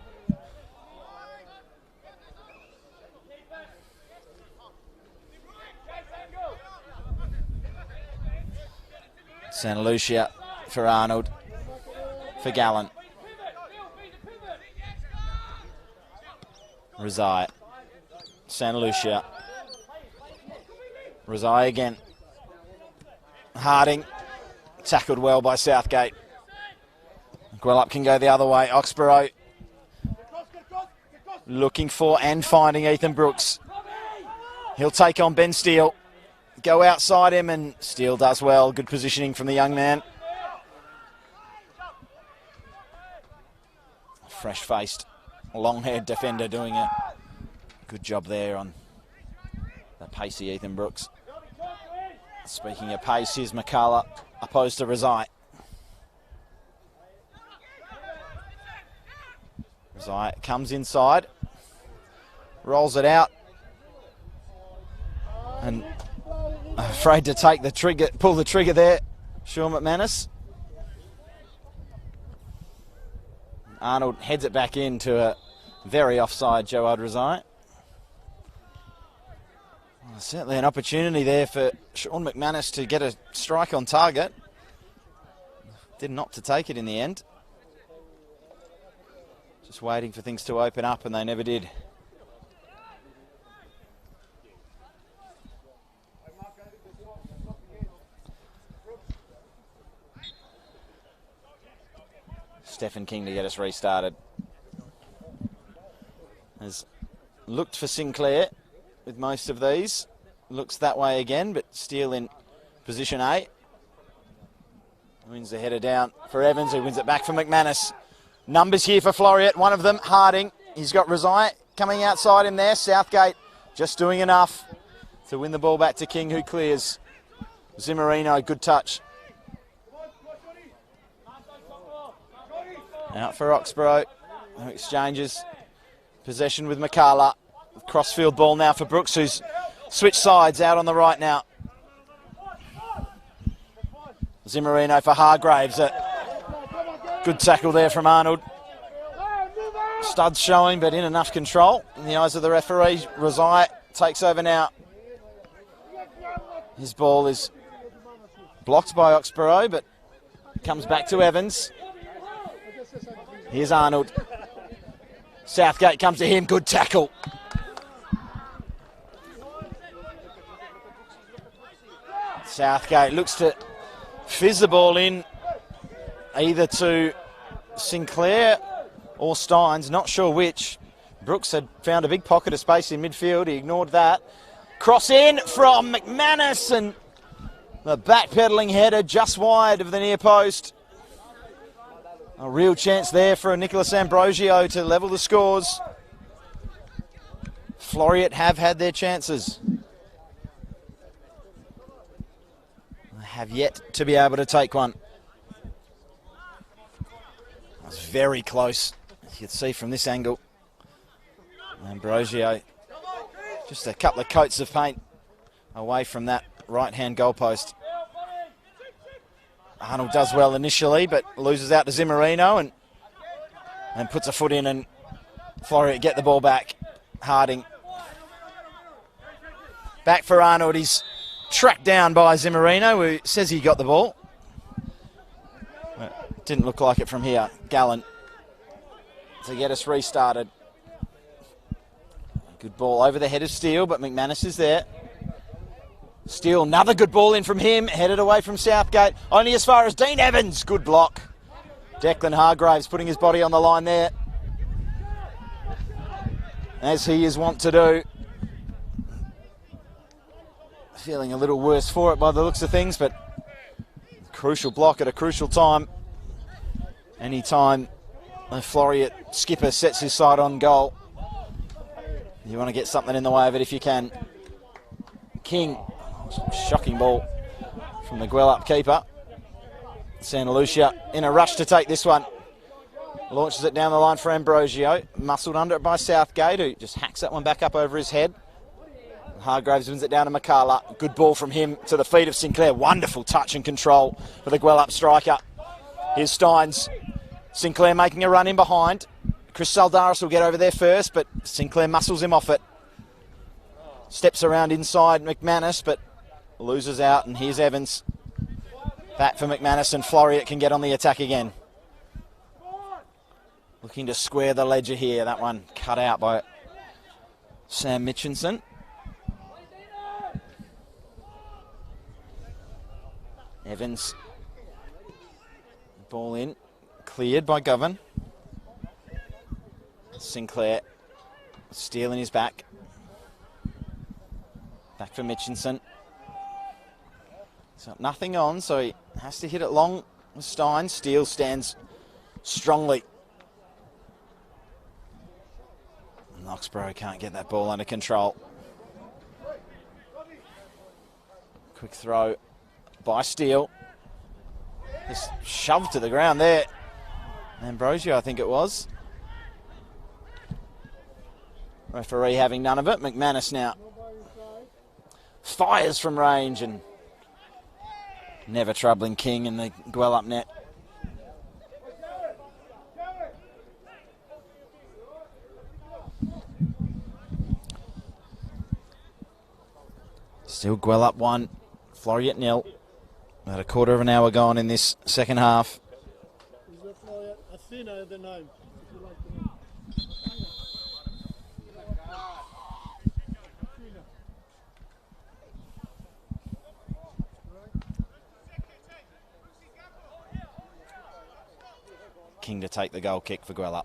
Santa Lucia for Arnold, for Gallen. Rezai. Santa Lucia. Rezai again. Harding. Tackled well by Southgate. Gwelup can go the other way. Oxborough looking for and finding Ethan Brooks. He'll take on Ben Steele. Go outside him, and Steele does well. Good positioning from the young man. Fresh-faced, long-haired defender doing a good job there on the pacey Ethan Brooks. Speaking of pace, here's McCullough opposed to Rezai. Rezai comes inside, rolls it out, and afraid to take the trigger, pull the trigger there, Sean McManus. Arnold heads it back into a very offside Joe Rezai. Well, certainly an opportunity there for Sean McManus to get a strike on target. Didn't opt to take it in the end. Just waiting for things to open up, and they never did. Stephen King to get us restarted. Has looked for Sinclair with most of these. Looks that way again, but Steele in position A. Wins the header down for Evans, who wins it back for McManus. Numbers here for Floreat. One of them, Harding. He's got Rezai coming outside him there. Southgate just doing enough to win the ball back to King, who clears. Zimmerino, good touch. Out for Oxborough, who exchanges possession with McCullough. Crossfield ball now for Brooks, who's switched sides out on the right now. Zimmerino for Hargraves. Good tackle there from Arnold. Studs showing, but in enough control in the eyes of the referee. Rezai takes over now. His ball is blocked by Oxborough, but comes back to Evans. Here's Arnold. Southgate comes to him. Good tackle. Southgate looks to fizz the ball in either to Sinclair or Steins. Not sure which. Brooks had found a big pocket of space in midfield. He ignored that. Cross in from McManus, and the backpedaling header just wide of the near post. A real chance there for Nicholas Ambrosio to level the scores. Floreat have had their chances. They have yet to be able to take one. That was very close, as you can see from this angle. Ambrosio, just a couple of coats of paint away from that right-hand goalpost. Arnold does well initially, but loses out to Zimmerino and puts a foot in and Floreat get the ball back. Harding. Back for Arnold. He's tracked down by Zimmerino, who says he got the ball. Didn't look like it from here. Gallen to get us restarted. Good ball over the head of Steele, but McManus is there. Steele, another good ball in from him, headed away from Southgate. Only as far as Dean Evans. Good block. Declan Hargraves putting his body on the line there, as he is wont to do. Feeling a little worse for it by the looks of things, but crucial block at a crucial time. Any time the Floreat skipper sets his sight on goal, you want to get something in the way of it if you can. King, shocking ball from the Gwelup keeper. Santa Lucia in a rush to take this one. Launches it down the line for Ambrosio. Muscled under it by Southgate, who just hacks that one back up over his head. Hargraves wins it down to McCullough. Good ball from him to the feet of Sinclair. Wonderful touch and control for the Gwelup striker. Here's Steins. Sinclair making a run in behind. Chris Saldaris will get over there first, but Sinclair muscles him off it. Steps around inside McManus, but loses out, and here's Evans. Back for McManus, and Floreat can get on the attack again. Looking to square the ledger here. That one cut out by Sam Mitchinson. Evans. Ball in. Cleared by Govan. Sinclair. Stealing his back. Back for Mitchinson. He's got nothing on, so he has to hit it long with Stein. Steele stands strongly. Knoxborough can't get that ball under control. Quick throw by Steele. Just shoved to the ground there. Ambrosio, I think it was. Referee having none of it. McManus now fires from range and never troubling King in the Gwelup net. Still Gwelup 1, Floreat 0. About a quarter of an hour gone in this second half. Is that Floreat Athena the name? If you like the name. King to take the goal kick for Gwelup.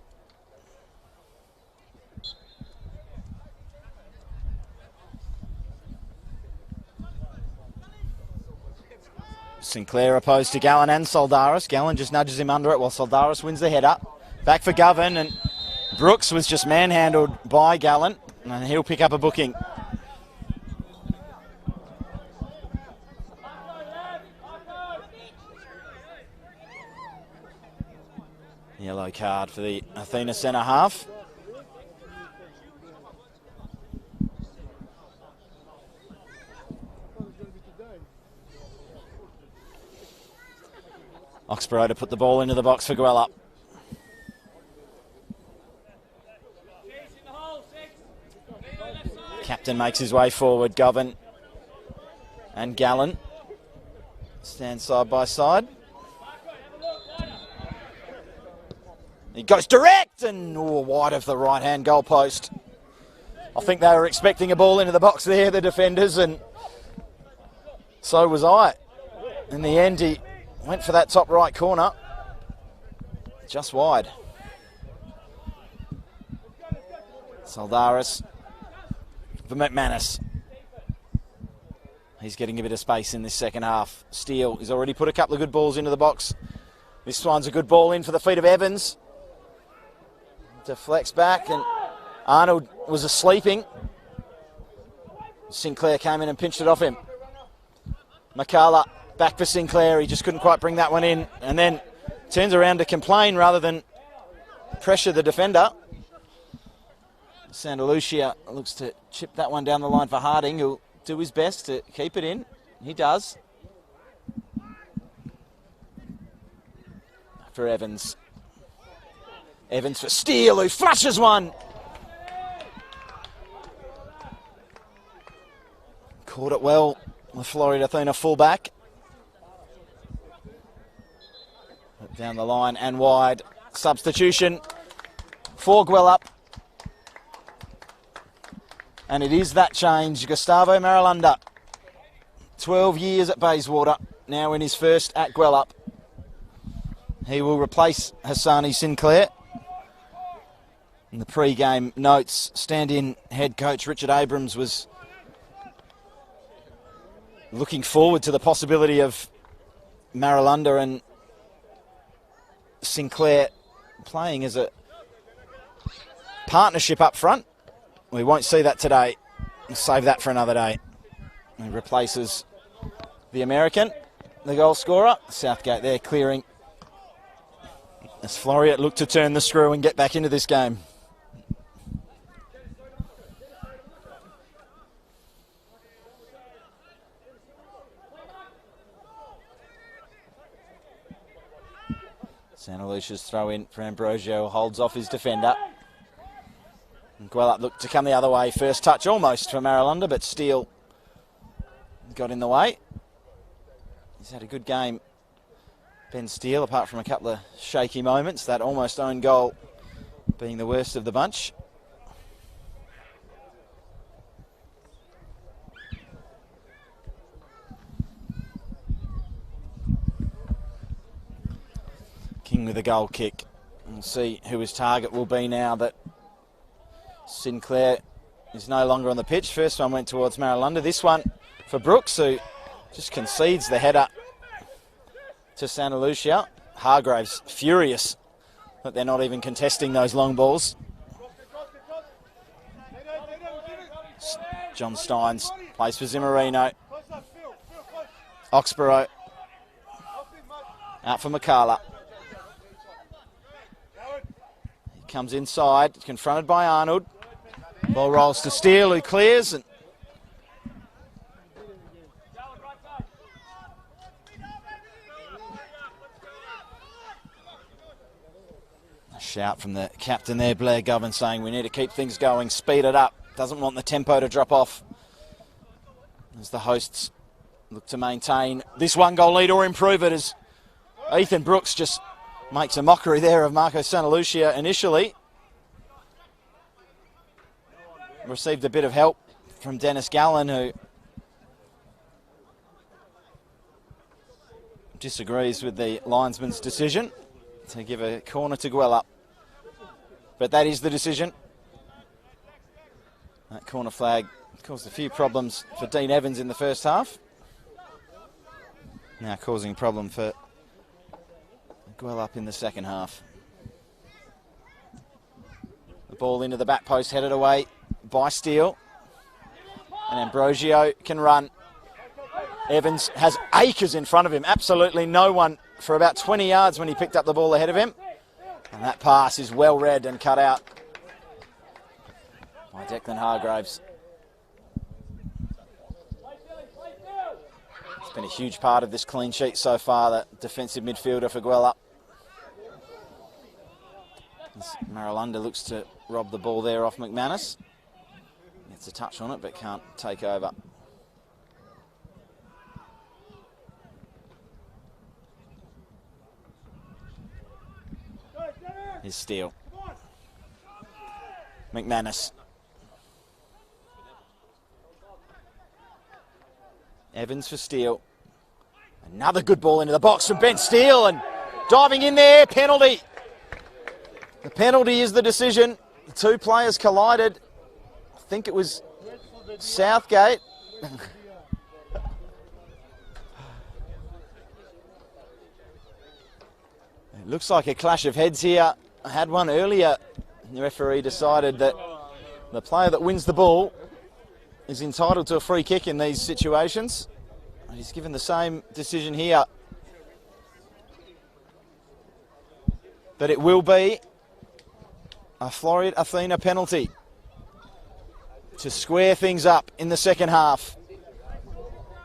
Sinclair opposed to Gallen and Soldaris. Gallen just nudges him under it while Soldaris wins the header. Back for Govan, and Brooks was just manhandled by Gallen, and he'll pick up a booking. Yellow card for the Athena centre half. Oxborough to put the ball into the box for Gwelup. Captain makes his way forward. Govan and Gallen stand side by side. He goes direct and wide of the right-hand goal post. I think they were expecting a ball into the box there, the defenders, and so was I. In the end, he went for that top right corner, just wide. Soldaris for McManus. He's getting a bit of space in this second half. Steele has already put a couple of good balls into the box. This one's a good ball in for the feet of Evans. Deflects back, and Arnold was sleeping. Sinclair came in and pinched it off him. McCullough back for Sinclair. He just couldn't quite bring that one in, and then turns around to complain rather than pressure the defender. Santa Lucia looks to chip that one down the line for Harding, who'll do his best to keep it in. He does. For Evans. Evans for Steele, who flushes one. Caught it well, the Floreat Athena fullback. Down the line and wide. Substitution for Gwelup. And it is that change. Gustavo Maralunda, 12 years at Bayswater, now in his first at Gwelup. He will replace Hassani Sinclair. In the pre-game notes, stand-in head coach Richard Abrams was looking forward to the possibility of Maralunda and Sinclair playing as a partnership up front. We won't see that today. We'll save that for another day. He replaces the American, the goal scorer. Southgate there clearing as Floreat look to turn the screw and get back into this game. Santa Lucia's throw in for Ambrosio, holds off his defender. And Gwelup looked to come the other way. First touch almost for Maralunda, but Steele got in the way. He's had a good game, Ben Steele, apart from a couple of shaky moments. That almost own goal being the worst of the bunch. King with a goal kick. We'll see who his target will be now that Sinclair is no longer on the pitch. First one went towards Maralunda. This one for Brooks, who just concedes the header to Santa Lucia. Hargraves furious that they're not even contesting those long balls. John Steins plays for Zimmerino. Oxborough out for McCarla. He comes inside, confronted by Arnold. Ball rolls to Steele, who clears. And a shout from the captain there, Blair Govan, saying we need to keep things going, speed it up. Doesn't want the tempo to drop off as the hosts look to maintain this one goal lead or improve it, as Ethan Brooks just makes a mockery there of Marco Santa Lucia initially. Received a bit of help from Dennis Gallen, who disagrees with the linesman's decision to give a corner to Gwelup. But that is the decision. That corner flag caused a few problems for Dean Evans in the first half. Now causing a problem for Gwelup in the second half. The ball into the back post, headed away by Steele. And Ambrosio can run. Evans has acres in front of him. Absolutely no one for about 20 yards when he picked up the ball ahead of him. And that pass is well read and cut out by Declan Hargraves. It's been a huge part of this clean sheet so far, that defensive midfielder for Gwelup. Maralunda looks to rob the ball there off McManus. Gets a touch on it but can't take over. Here's Steele. McManus. Evans for Steele. Another good ball into the box from Ben Steele, and diving in there, penalty. The penalty is the decision. The two players collided. I think it was Southgate. It looks like a clash of heads here. I had one earlier. The referee decided that the player that wins the ball is entitled to a free kick in these situations. And he's given the same decision here. But it will be a Floreat Athena penalty to square things up in the second half.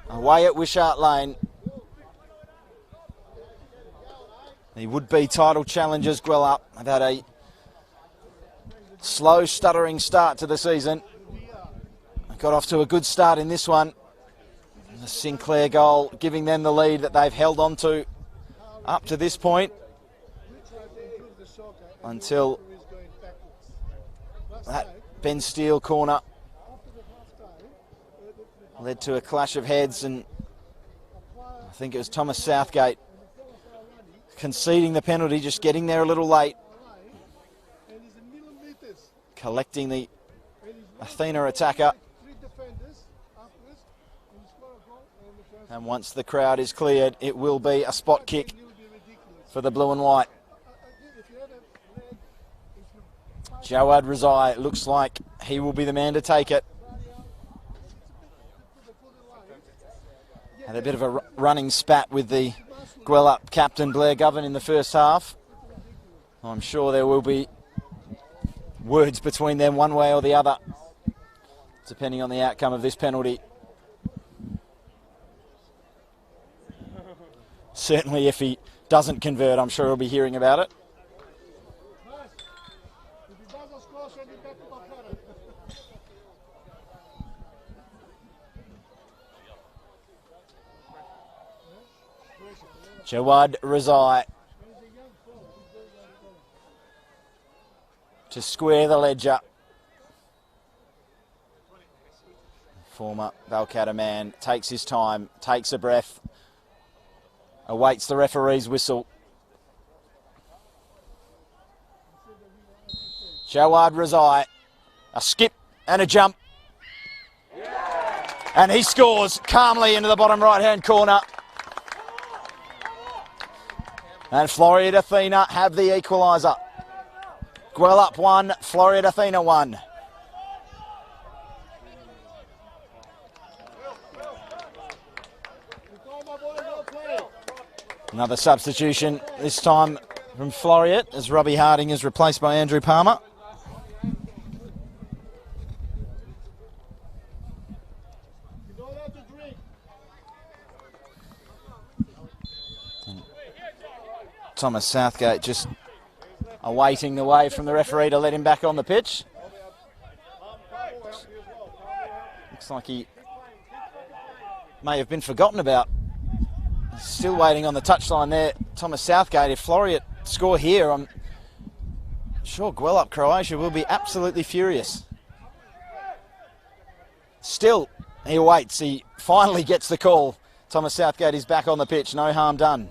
Away at Wishart Lane. The would-be title challengers Gwelup have had a slow, stuttering start to the season. Got off to a good start in this one. The Sinclair goal giving them the lead that they've held on to up to this point until that Ben Steele corner led to a clash of heads, and I think it was Thomas Southgate conceding the penalty, just getting there a little late, collecting the Athena attacker. And once the crowd is cleared, it will be a spot kick for the blue and white. Jawad Razai looks like he will be the man to take it. Had a bit of a running spat with the Gwelup captain Blair Govan in the first half. I'm sure there will be words between them one way or the other, depending on the outcome of this penalty. Certainly if he doesn't convert, I'm sure he'll be hearing about it. Jawad Razai to square the ledger. Former Balcatta man takes his time, takes a breath, awaits the referee's whistle. Jawad Razai, a skip and a jump. And he scores calmly into the bottom right-hand corner. And Floreat Athena have the equaliser. Gwelup 1, Floreat Athena 1. Another substitution, this time from Floreat, as Robbie Harding is replaced by Andrew Palmer. Thomas Southgate just awaiting the wave from the referee to let him back on the pitch. Looks like he may have been forgotten about. Still waiting on the touchline there, Thomas Southgate. If Floreat score here, I'm sure Gwelup Croatia will be absolutely furious. Still, he waits. He finally gets the call. Thomas Southgate is back on the pitch. No harm done.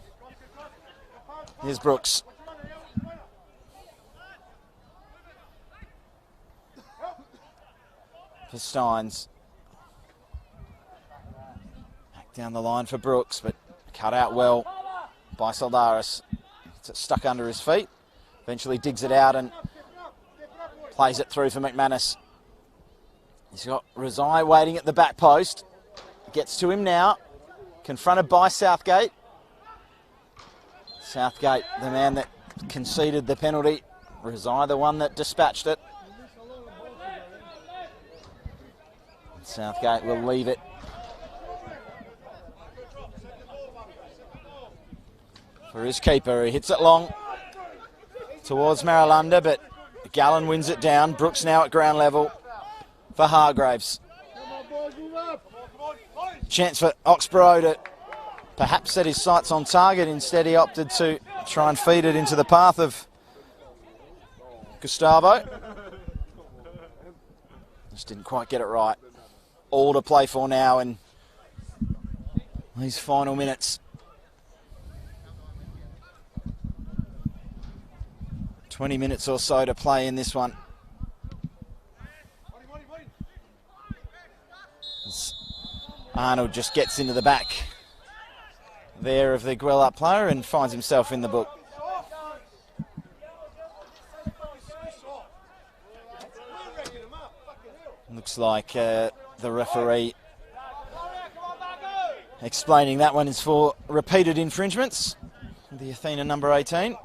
Here's Brooks. For Steins. Back down the line for Brooks, but cut out well by Soldaris. It's stuck under his feet. Eventually digs it out and plays it through for McManus. He's got Razai waiting at the back post. Gets to him now. Confronted by Southgate. Southgate, the man that conceded the penalty. Razai, the one that dispatched it. Southgate will leave it. For his keeper, he hits it long towards Maralunda, but Gallen wins it down. Brooks now at ground level for Hargraves. Chance for Oxborough to perhaps set his sights on target. Instead, he opted to try and feed it into the path of Gustavo. Just didn't quite get it right. All to play for now in these final minutes. 20 minutes or so to play in this one. Arnold just gets into the back there of the Gwelup player and finds himself in the book. Looks like the referee explaining that one is for repeated infringements. The Athena number 18.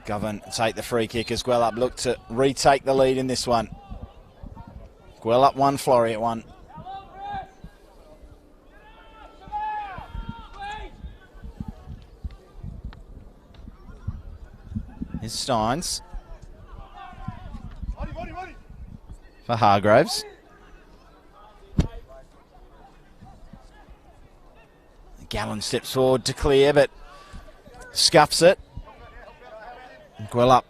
Govan take the free kick as Gwelup look to retake the lead in this one. Gwelup 1, Floreat 1. Here's Steins for Hargraves. Gallen steps forward to clear, but scuffs it. Gwelup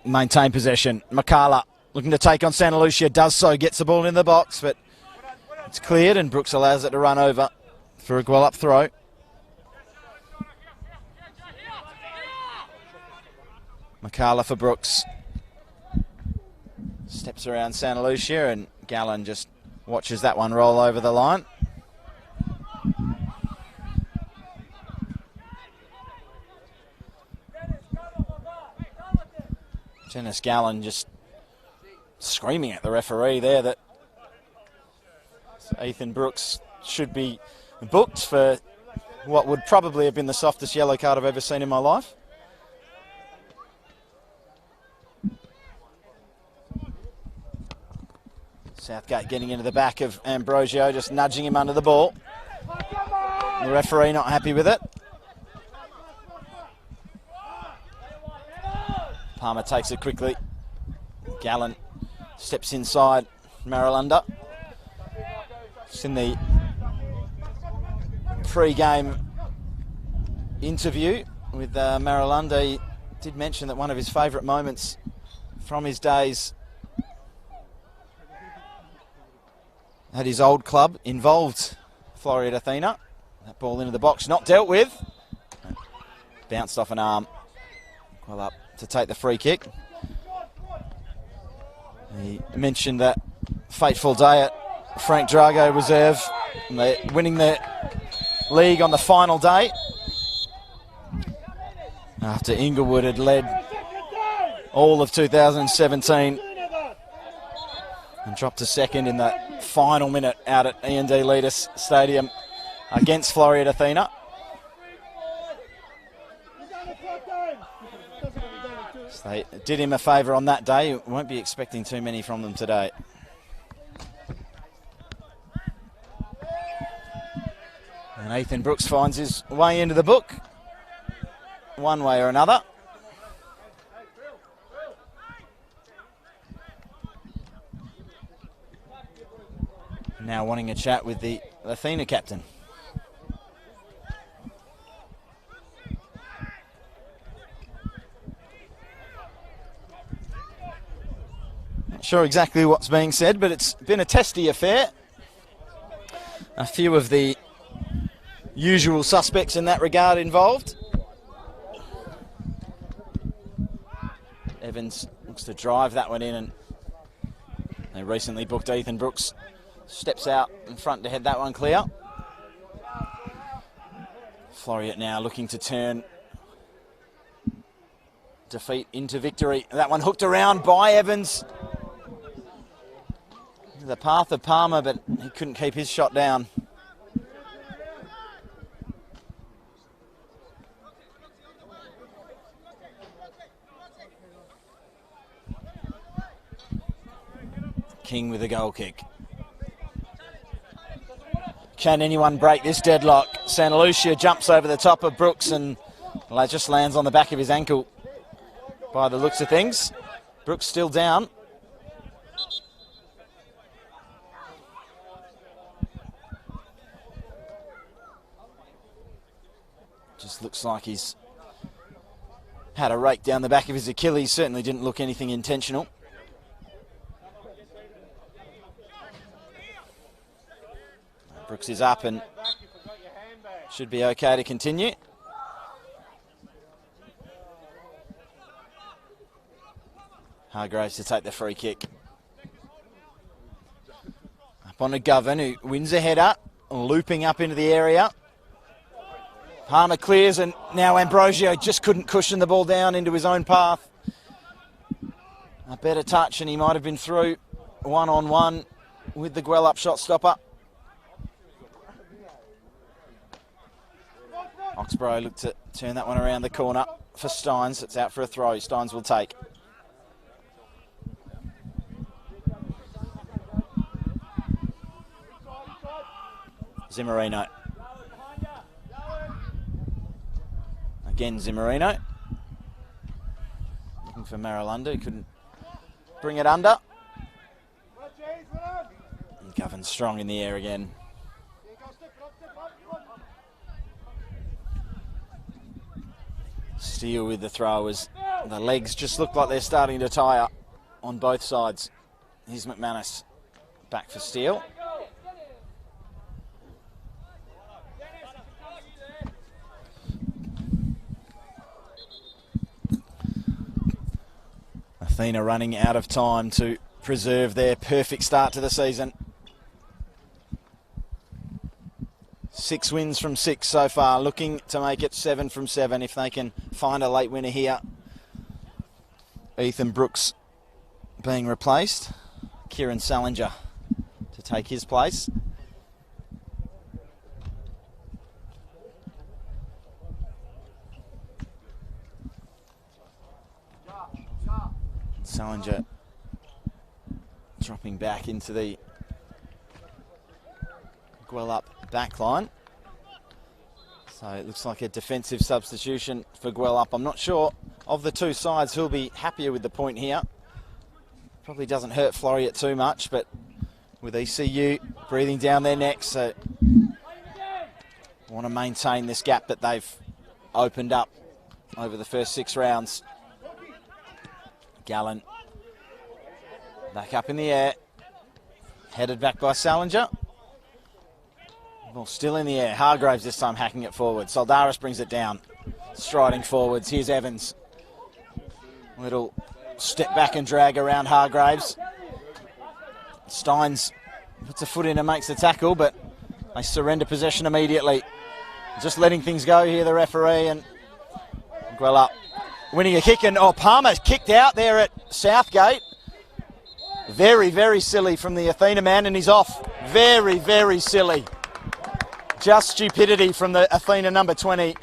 maintain possession. Makala looking to take on Santa Lucia, does so, gets the ball in the box, but it's cleared and Brooks allows it to run over for a Gwelup throw. Makala for Brooks. Steps around Santa Lucia and Gallen just watches that one roll over the line. Dennis Gallen just screaming at the referee there that Ethan Brooks should be booked for what would probably have been the softest yellow card I've ever seen in my life. Southgate getting into the back of Ambrosio, just nudging him under the ball. The referee not happy with it. Palmer takes it quickly. Gallen steps inside Maralunda. Just in the pre-game interview with Maralunda, he did mention that one of his favourite moments from his days at his old club involved Floreat Athena. That ball into the box, not dealt with. Bounced off an arm. Gwelup to take the free kick. He mentioned that fateful day at Frank Drago Reserve, and they're winning the league on the final day after Inglewood had led all of 2017 and dropped to second in the final minute out at E&D Leaders Stadium against Floreat Athena. So they did him a favour on that day. Won't be expecting too many from them today. And Ethan Brooks finds his way into the book, one way or another. Now wanting a chat with the Athena captain. Not sure exactly what's being said, but it's been a testy affair. A few of the usual suspects in that regard involved. Evans looks to drive that one in, and they recently booked Ethan Brooks. Steps out in front to head that one clear. Floreat now looking to turn defeat into victory. That one hooked around by Evans. The path of Palmer, but he couldn't keep his shot down. King with a goal kick. Can anyone break this deadlock? Santa Lucia jumps over the top of Brooks and just lands on the back of his ankle by the looks of things. Brooks still down. Just looks like he's had a rake down the back of his Achilles. Certainly didn't look anything intentional. Brooks is up and should be okay to continue. Hargraves to take the free kick. Up on to Govan, who wins a header, looping up into the area. Palmer clears, and now Ambrosio just couldn't cushion the ball down into his own path. A better touch and he might have been through one-on-one with the Gwelup shot stopper. Oxborough looked to turn that one around the corner for Steins. It's out for a throw. Steins will take. Zimmerino. Again, Zimmerino. Looking for Marilunda, who couldn't bring it under. And Govan strong in the air again. Steele with the throw as the legs just look like they're starting to tire on both sides. Here's McManus back for Steele. Athena running out of time to preserve their perfect start to the season. 6 wins from 6 so far, looking to make it 7 from 7 if they can find a late winner here. Ethan Brooks being replaced. Kieran Salinger to take his place. Salinger dropping back into the Gwelup backline. So it looks like a defensive substitution for Gwelup. I'm not sure of the two sides who'll be happier with the point here. Probably doesn't hurt Floreat too much, but with ECU breathing down their necks, so want to maintain this gap that they've opened up over the first 6 rounds. Gallen back up in the air, headed back by Salinger. Ball still in the air. Hargraves this time hacking it forward. Soldaris brings it down, striding forwards. Here's Evans. Little step back and drag around Hargraves. Steins puts a foot in and makes the tackle, but they surrender possession immediately. Just letting things go here, the referee, and Gwelup winning a kick, and Palmer kicked out there at Southgate. Very, very silly from the Athena man, and he's off. Very, very silly. Just stupidity from the Athena number 20.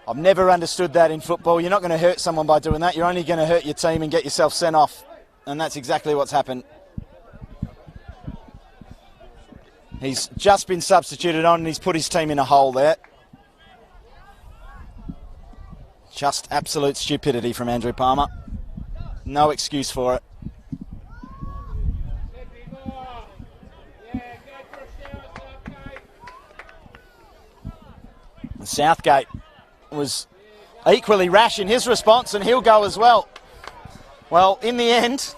I've never understood that in football. You're not going to hurt someone by doing that. You're only going to hurt your team and get yourself sent off. And that's exactly what's happened. He's just been substituted on and he's put his team in a hole there. Just absolute stupidity from Andrew Palmer. No excuse for it. Southgate was equally rash in his response, and he'll go as well. Well, in the end,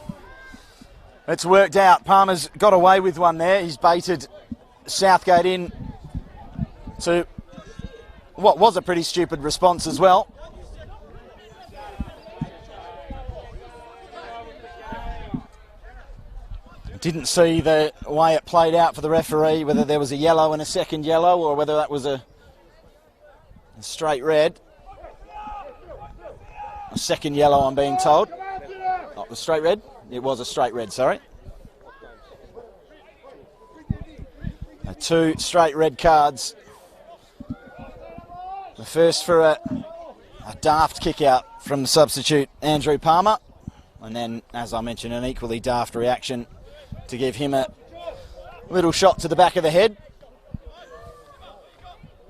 it's worked out. Palmer's got away with one there. He's baited Southgate in to what was a pretty stupid response as well. Didn't see the way it played out for the referee, whether there was a yellow and a second yellow or whether that was a straight red. A second yellow, I'm being told. Oh, it was straight red? It was a straight red, sorry. 2 straight red cards. The first for a daft kick out from the substitute Andrew Palmer. And then, as I mentioned, an equally daft reaction to give him a little shot to the back of the head.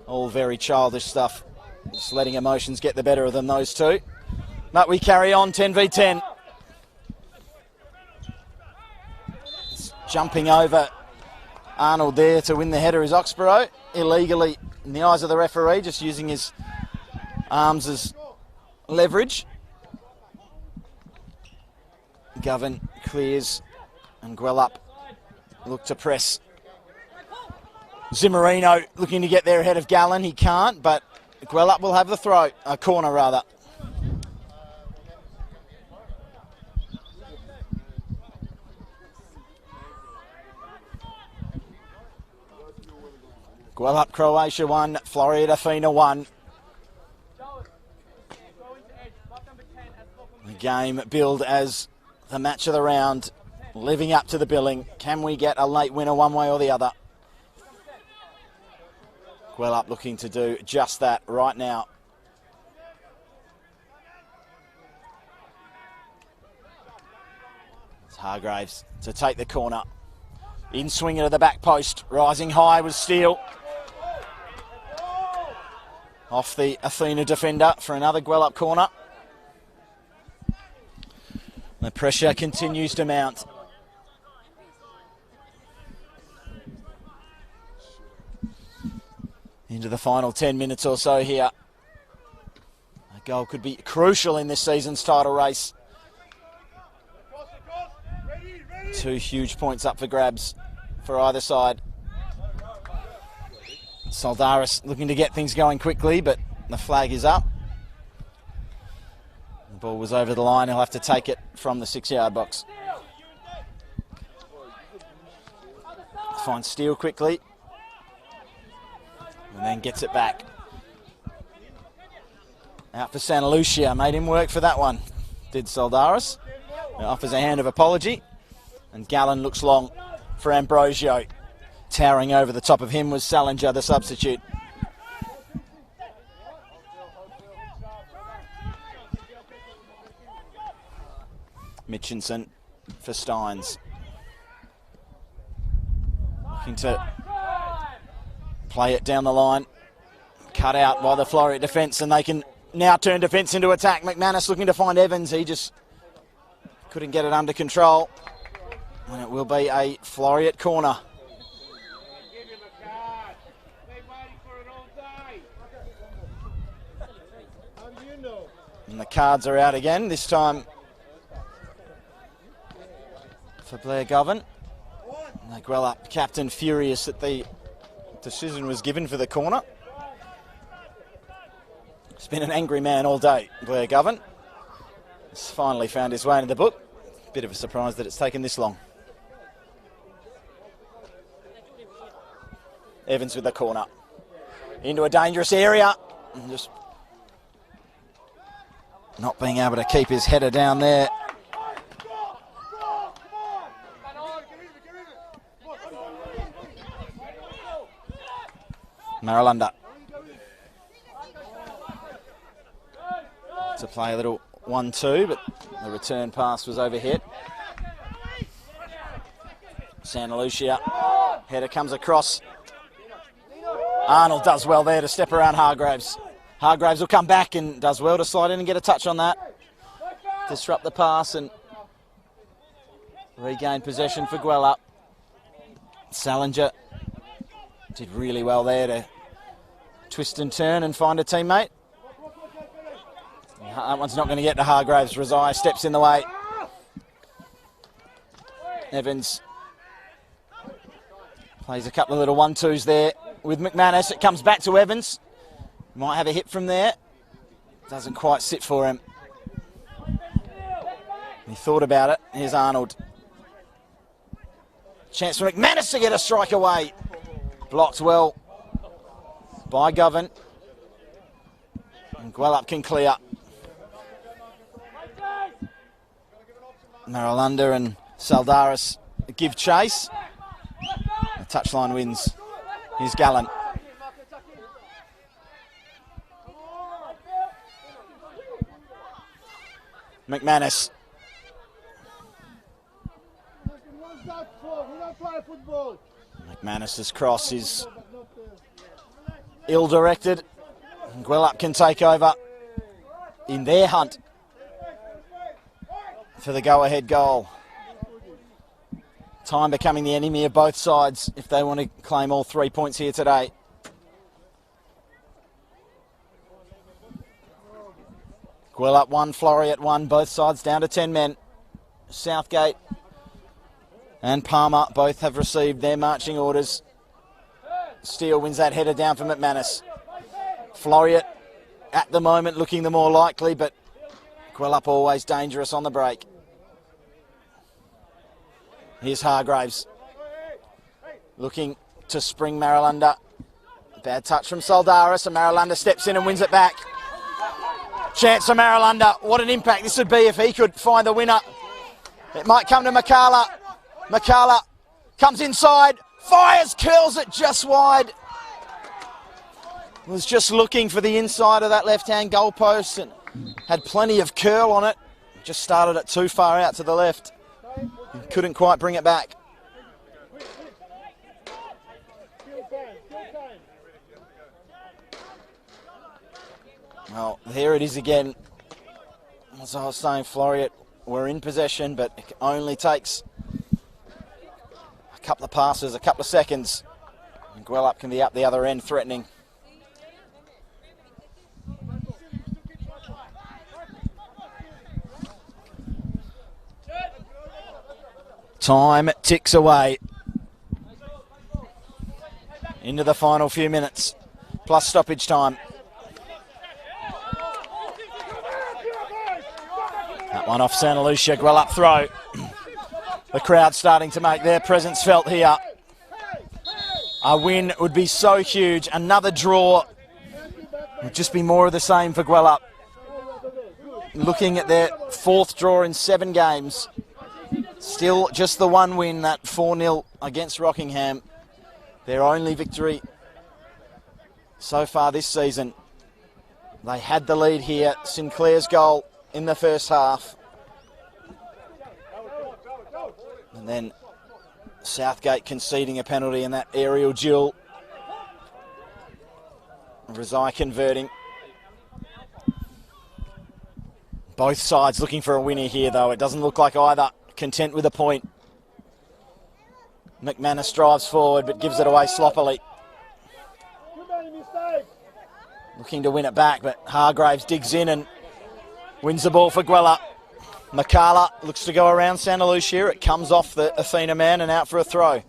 All very childish stuff. Just letting emotions get the better of them, those two. But we carry on 10 v 10. Jumping over Arnold there to win the header is Oxborough. Illegally, in the eyes of the referee, just using his arms as leverage. Govan clears and Gwelup look to press. Zimmerino looking to get there ahead of Gallen. He can't, but Gwelup will have the throw. A corner, rather. Gwelup Croatia 1, Floreat Athena 1. The game billed as the match of the round, living up to the billing. Can we get a late winner one way or the other? Gwelup looking to do just that right now. It's Hargraves to take the corner. In swinging to the back post. Rising high was Steele. Off the Athena defender for another Gwelup corner. The pressure continues to mount. Into the final 10 minutes or so here. A goal could be crucial in this season's title race. 2 huge points up for grabs for either side. Soldaris looking to get things going quickly, but the flag is up. The ball was over the line. He'll have to take it from the 6-yard box. Finds Steele quickly. And then gets it back. Out for Santa Lucia. Made him work for that one. Did Soldaris. Offers a hand of apology. And Gallen looks long for Ambrosio. Towering over the top of him was Salinger, the substitute. Mitchinson for Steins. Looking to play it down the line. Cut out by the Floreat defence, and they can now turn defence into attack. McManus looking to find Evans. He just couldn't get it under control. And it will be a Floreat corner. And the cards are out again, this time for Blair Govan. And the Gwelup captain furious that the decision was given for the corner. He's been an angry man all day, Blair Govan. He's finally found his way into the book. Bit of a surprise that it's taken this long. Evans with the corner. Into a dangerous area. And just not being able to keep his header down there. Maralunda to play a little 1-2, but the return pass was overhit. Santa Lucia, header comes across. Arnold does well there to step around Hargraves. Hargraves will come back and does well to slide in and get a touch on that. Disrupt the pass and regain possession for Gwelup. Salinger did really well there to twist and turn and find a teammate. That one's not going to get to Hargraves. Rezai steps in the way. Evans plays a couple of little 1-2s there with McManus. It comes back to Evans. Might have a hit from there. Doesn't quite sit for him. He thought about it. Here's Arnold. Chance for McManus to get a strike away. Blocked well by Govan. And Gwelup can clear. Maralunda and Saldaris give chase. The touchline wins. Here's Gallen. McManus. McManus's cross is ill-directed. Gwelup can take over in their hunt for the go-ahead goal. Time becoming the enemy of both sides if they want to claim all 3 points here today. Gwelup 1, Floreat 1, both sides down to 10 men. Southgate and Palmer both have received their marching orders. Steele wins that header down for McManus. Floreat at the moment looking the more likely, but Gwelup always dangerous on the break. Here's Hargraves. Looking to spring Maralunda. Bad touch from Soldaris, and Maralunda steps in and wins it back. Chance for Maralunda. What an impact this would be if he could find the winner. It might come to Makala. Makala comes inside, fires, curls it just wide. Was just looking for the inside of that left-hand goalpost and had plenty of curl on it. Just started it too far out to the left. Couldn't quite bring it back. Well, there it is again. As I was saying, Floreat were in possession, but it only takes a couple of passes, a couple of seconds. And Gwelup can be up the other end threatening. Time ticks away into the final few minutes, plus stoppage time. That one off Santa Lucia, Gwelup throw. The crowd starting to make their presence felt here. A win would be so huge. Another draw would just be more of the same for Gwelup. Looking at their 4th draw in 7 games. Still just the one win, that 4-0 against Rockingham. Their only victory so far this season. They had the lead here. Sinclair's goal in the first half. And then Southgate conceding a penalty in that aerial duel. Rezai converting. Both sides looking for a winner here, though. It doesn't look like either content with a point. McManus drives forward but gives it away sloppily. Looking to win it back, but Hargraves digs in and wins the ball for Gwelup. Makala looks to go around Santa Lucia. It comes off the Athena man and out for a throw.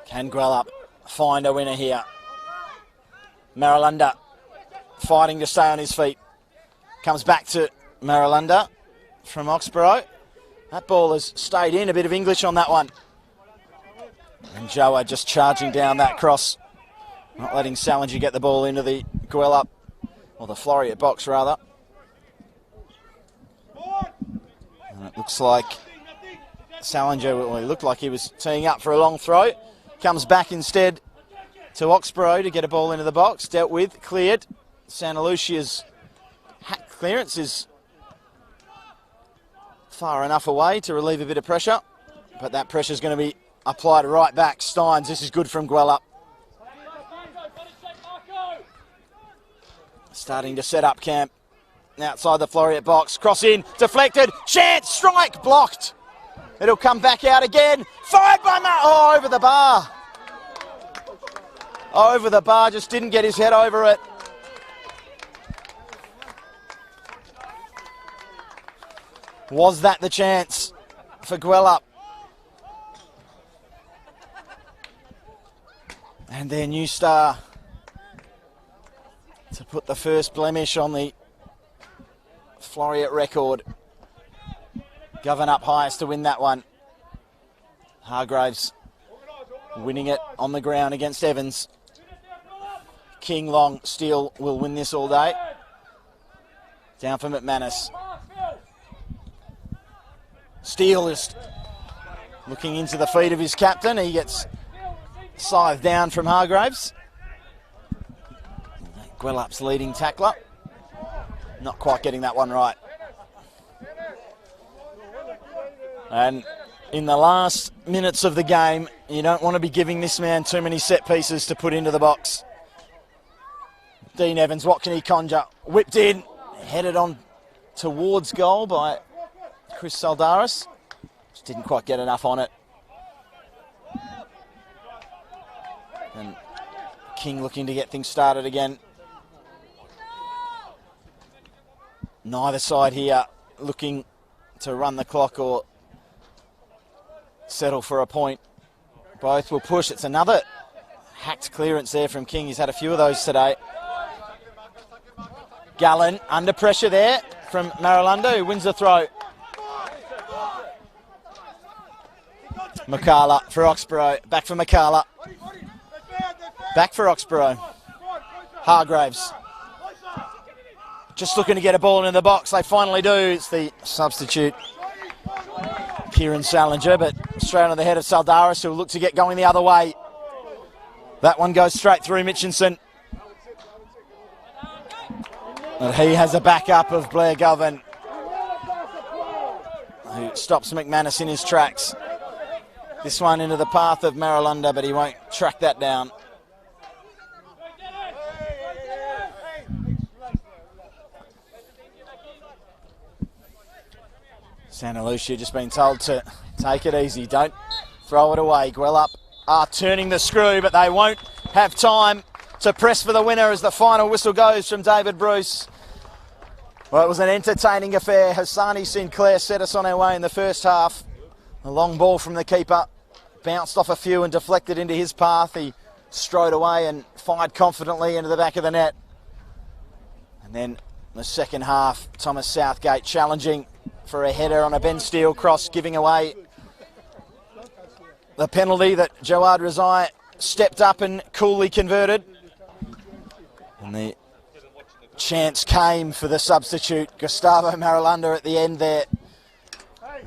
Can Gwelup find a winner here? Maralunda fighting to stay on his feet. Comes back to Maralunda from Oxborough. That ball has stayed in. A bit of English on that one. And Joa just charging down that cross. Not letting Salinger get the ball into the Gwelup, or the Floreat box rather. And it looks like Salinger, well, he looked like he was teeing up for a long throw. Comes back instead to Oxborough to get a ball into the box. Dealt with, cleared. Santa Lucia's hack clearance is far enough away to relieve a bit of pressure, but that pressure is going to be applied right back. Steins, this is good from Gwelup. Starting to set up camp outside the Floreat box. Cross in, deflected, chance, strike, blocked. It'll come back out again. Fired by over the bar. Over the bar, just didn't get his head over it. Was that the chance for Gwelup? And their new star to put the first blemish on the Floreat record. Govan up highest to win that one. Hargraves winning it on the ground against Evans. King Long still will win this all day. Down for McManus. Steele is looking into the feet of his captain. He gets scythed down from Hargraves. Gwelup's leading tackler. Not quite getting that one right. And in the last minutes of the game, you don't want to be giving this man too many set pieces to put into the box. Dean Evans, what can he conjure? Whipped in, headed on towards goal by Chris Saldaris. Just didn't quite get enough on it. And King looking to get things started again. Neither side here looking to run the clock or settle for a point. Both will push. It's another hacked clearance there from King. He's had a few of those today. Gallen under pressure there from Maralunda, who wins the throw. Makala for Oxborough. Back for Makala. Back for Oxborough. Hargraves. Just looking to get a ball into the box. They finally do. It's the substitute, Kieran Salinger, but straight on the head of Saldaris, who will look to get going the other way. That one goes straight through Mitchinson. But he has a backup of Blair Govan, who stops McManus in his tracks. This one into the path of Maralunda, but he won't track that down. Santa Lucia just been told to take it easy, don't throw it away. Gwelup are turning the screw, but they won't have time to press for the winner as the final whistle goes from David Bruce. Well, it was an entertaining affair. Hassani Sinclair set us on our way in the first half. A long ball from the keeper, bounced off a few and deflected into his path. He strode away and fired confidently into the back of the net. And then the second half, Thomas Southgate challenging for a header on a Ben Steele cross, giving away the penalty that Jawad Razai stepped up and coolly converted. And the chance came for the substitute, Gustavo Maralunda, at the end there.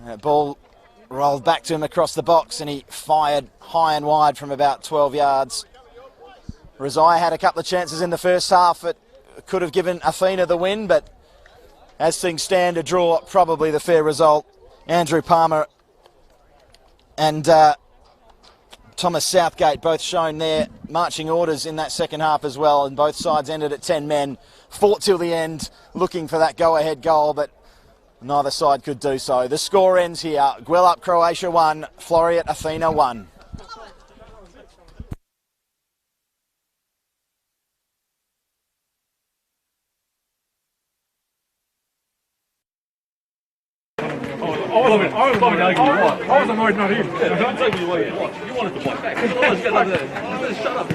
That ball rolled back to him across the box and he fired high and wide from about 12 yards. Razai had a couple of chances in the first half that could have given Athena the win, but as things stand, a draw, probably the fair result. Andrew Palmer and Thomas Southgate both shown their marching orders in that second half as well, and both sides ended at 10 men, fought till the end, looking for that go-ahead goal, but neither side could do so. The score ends here. Gwelup Croatia 1, Floreat Athena 1. I was annoyed not him. Don't take me away. You wanted to fight back. Shut up.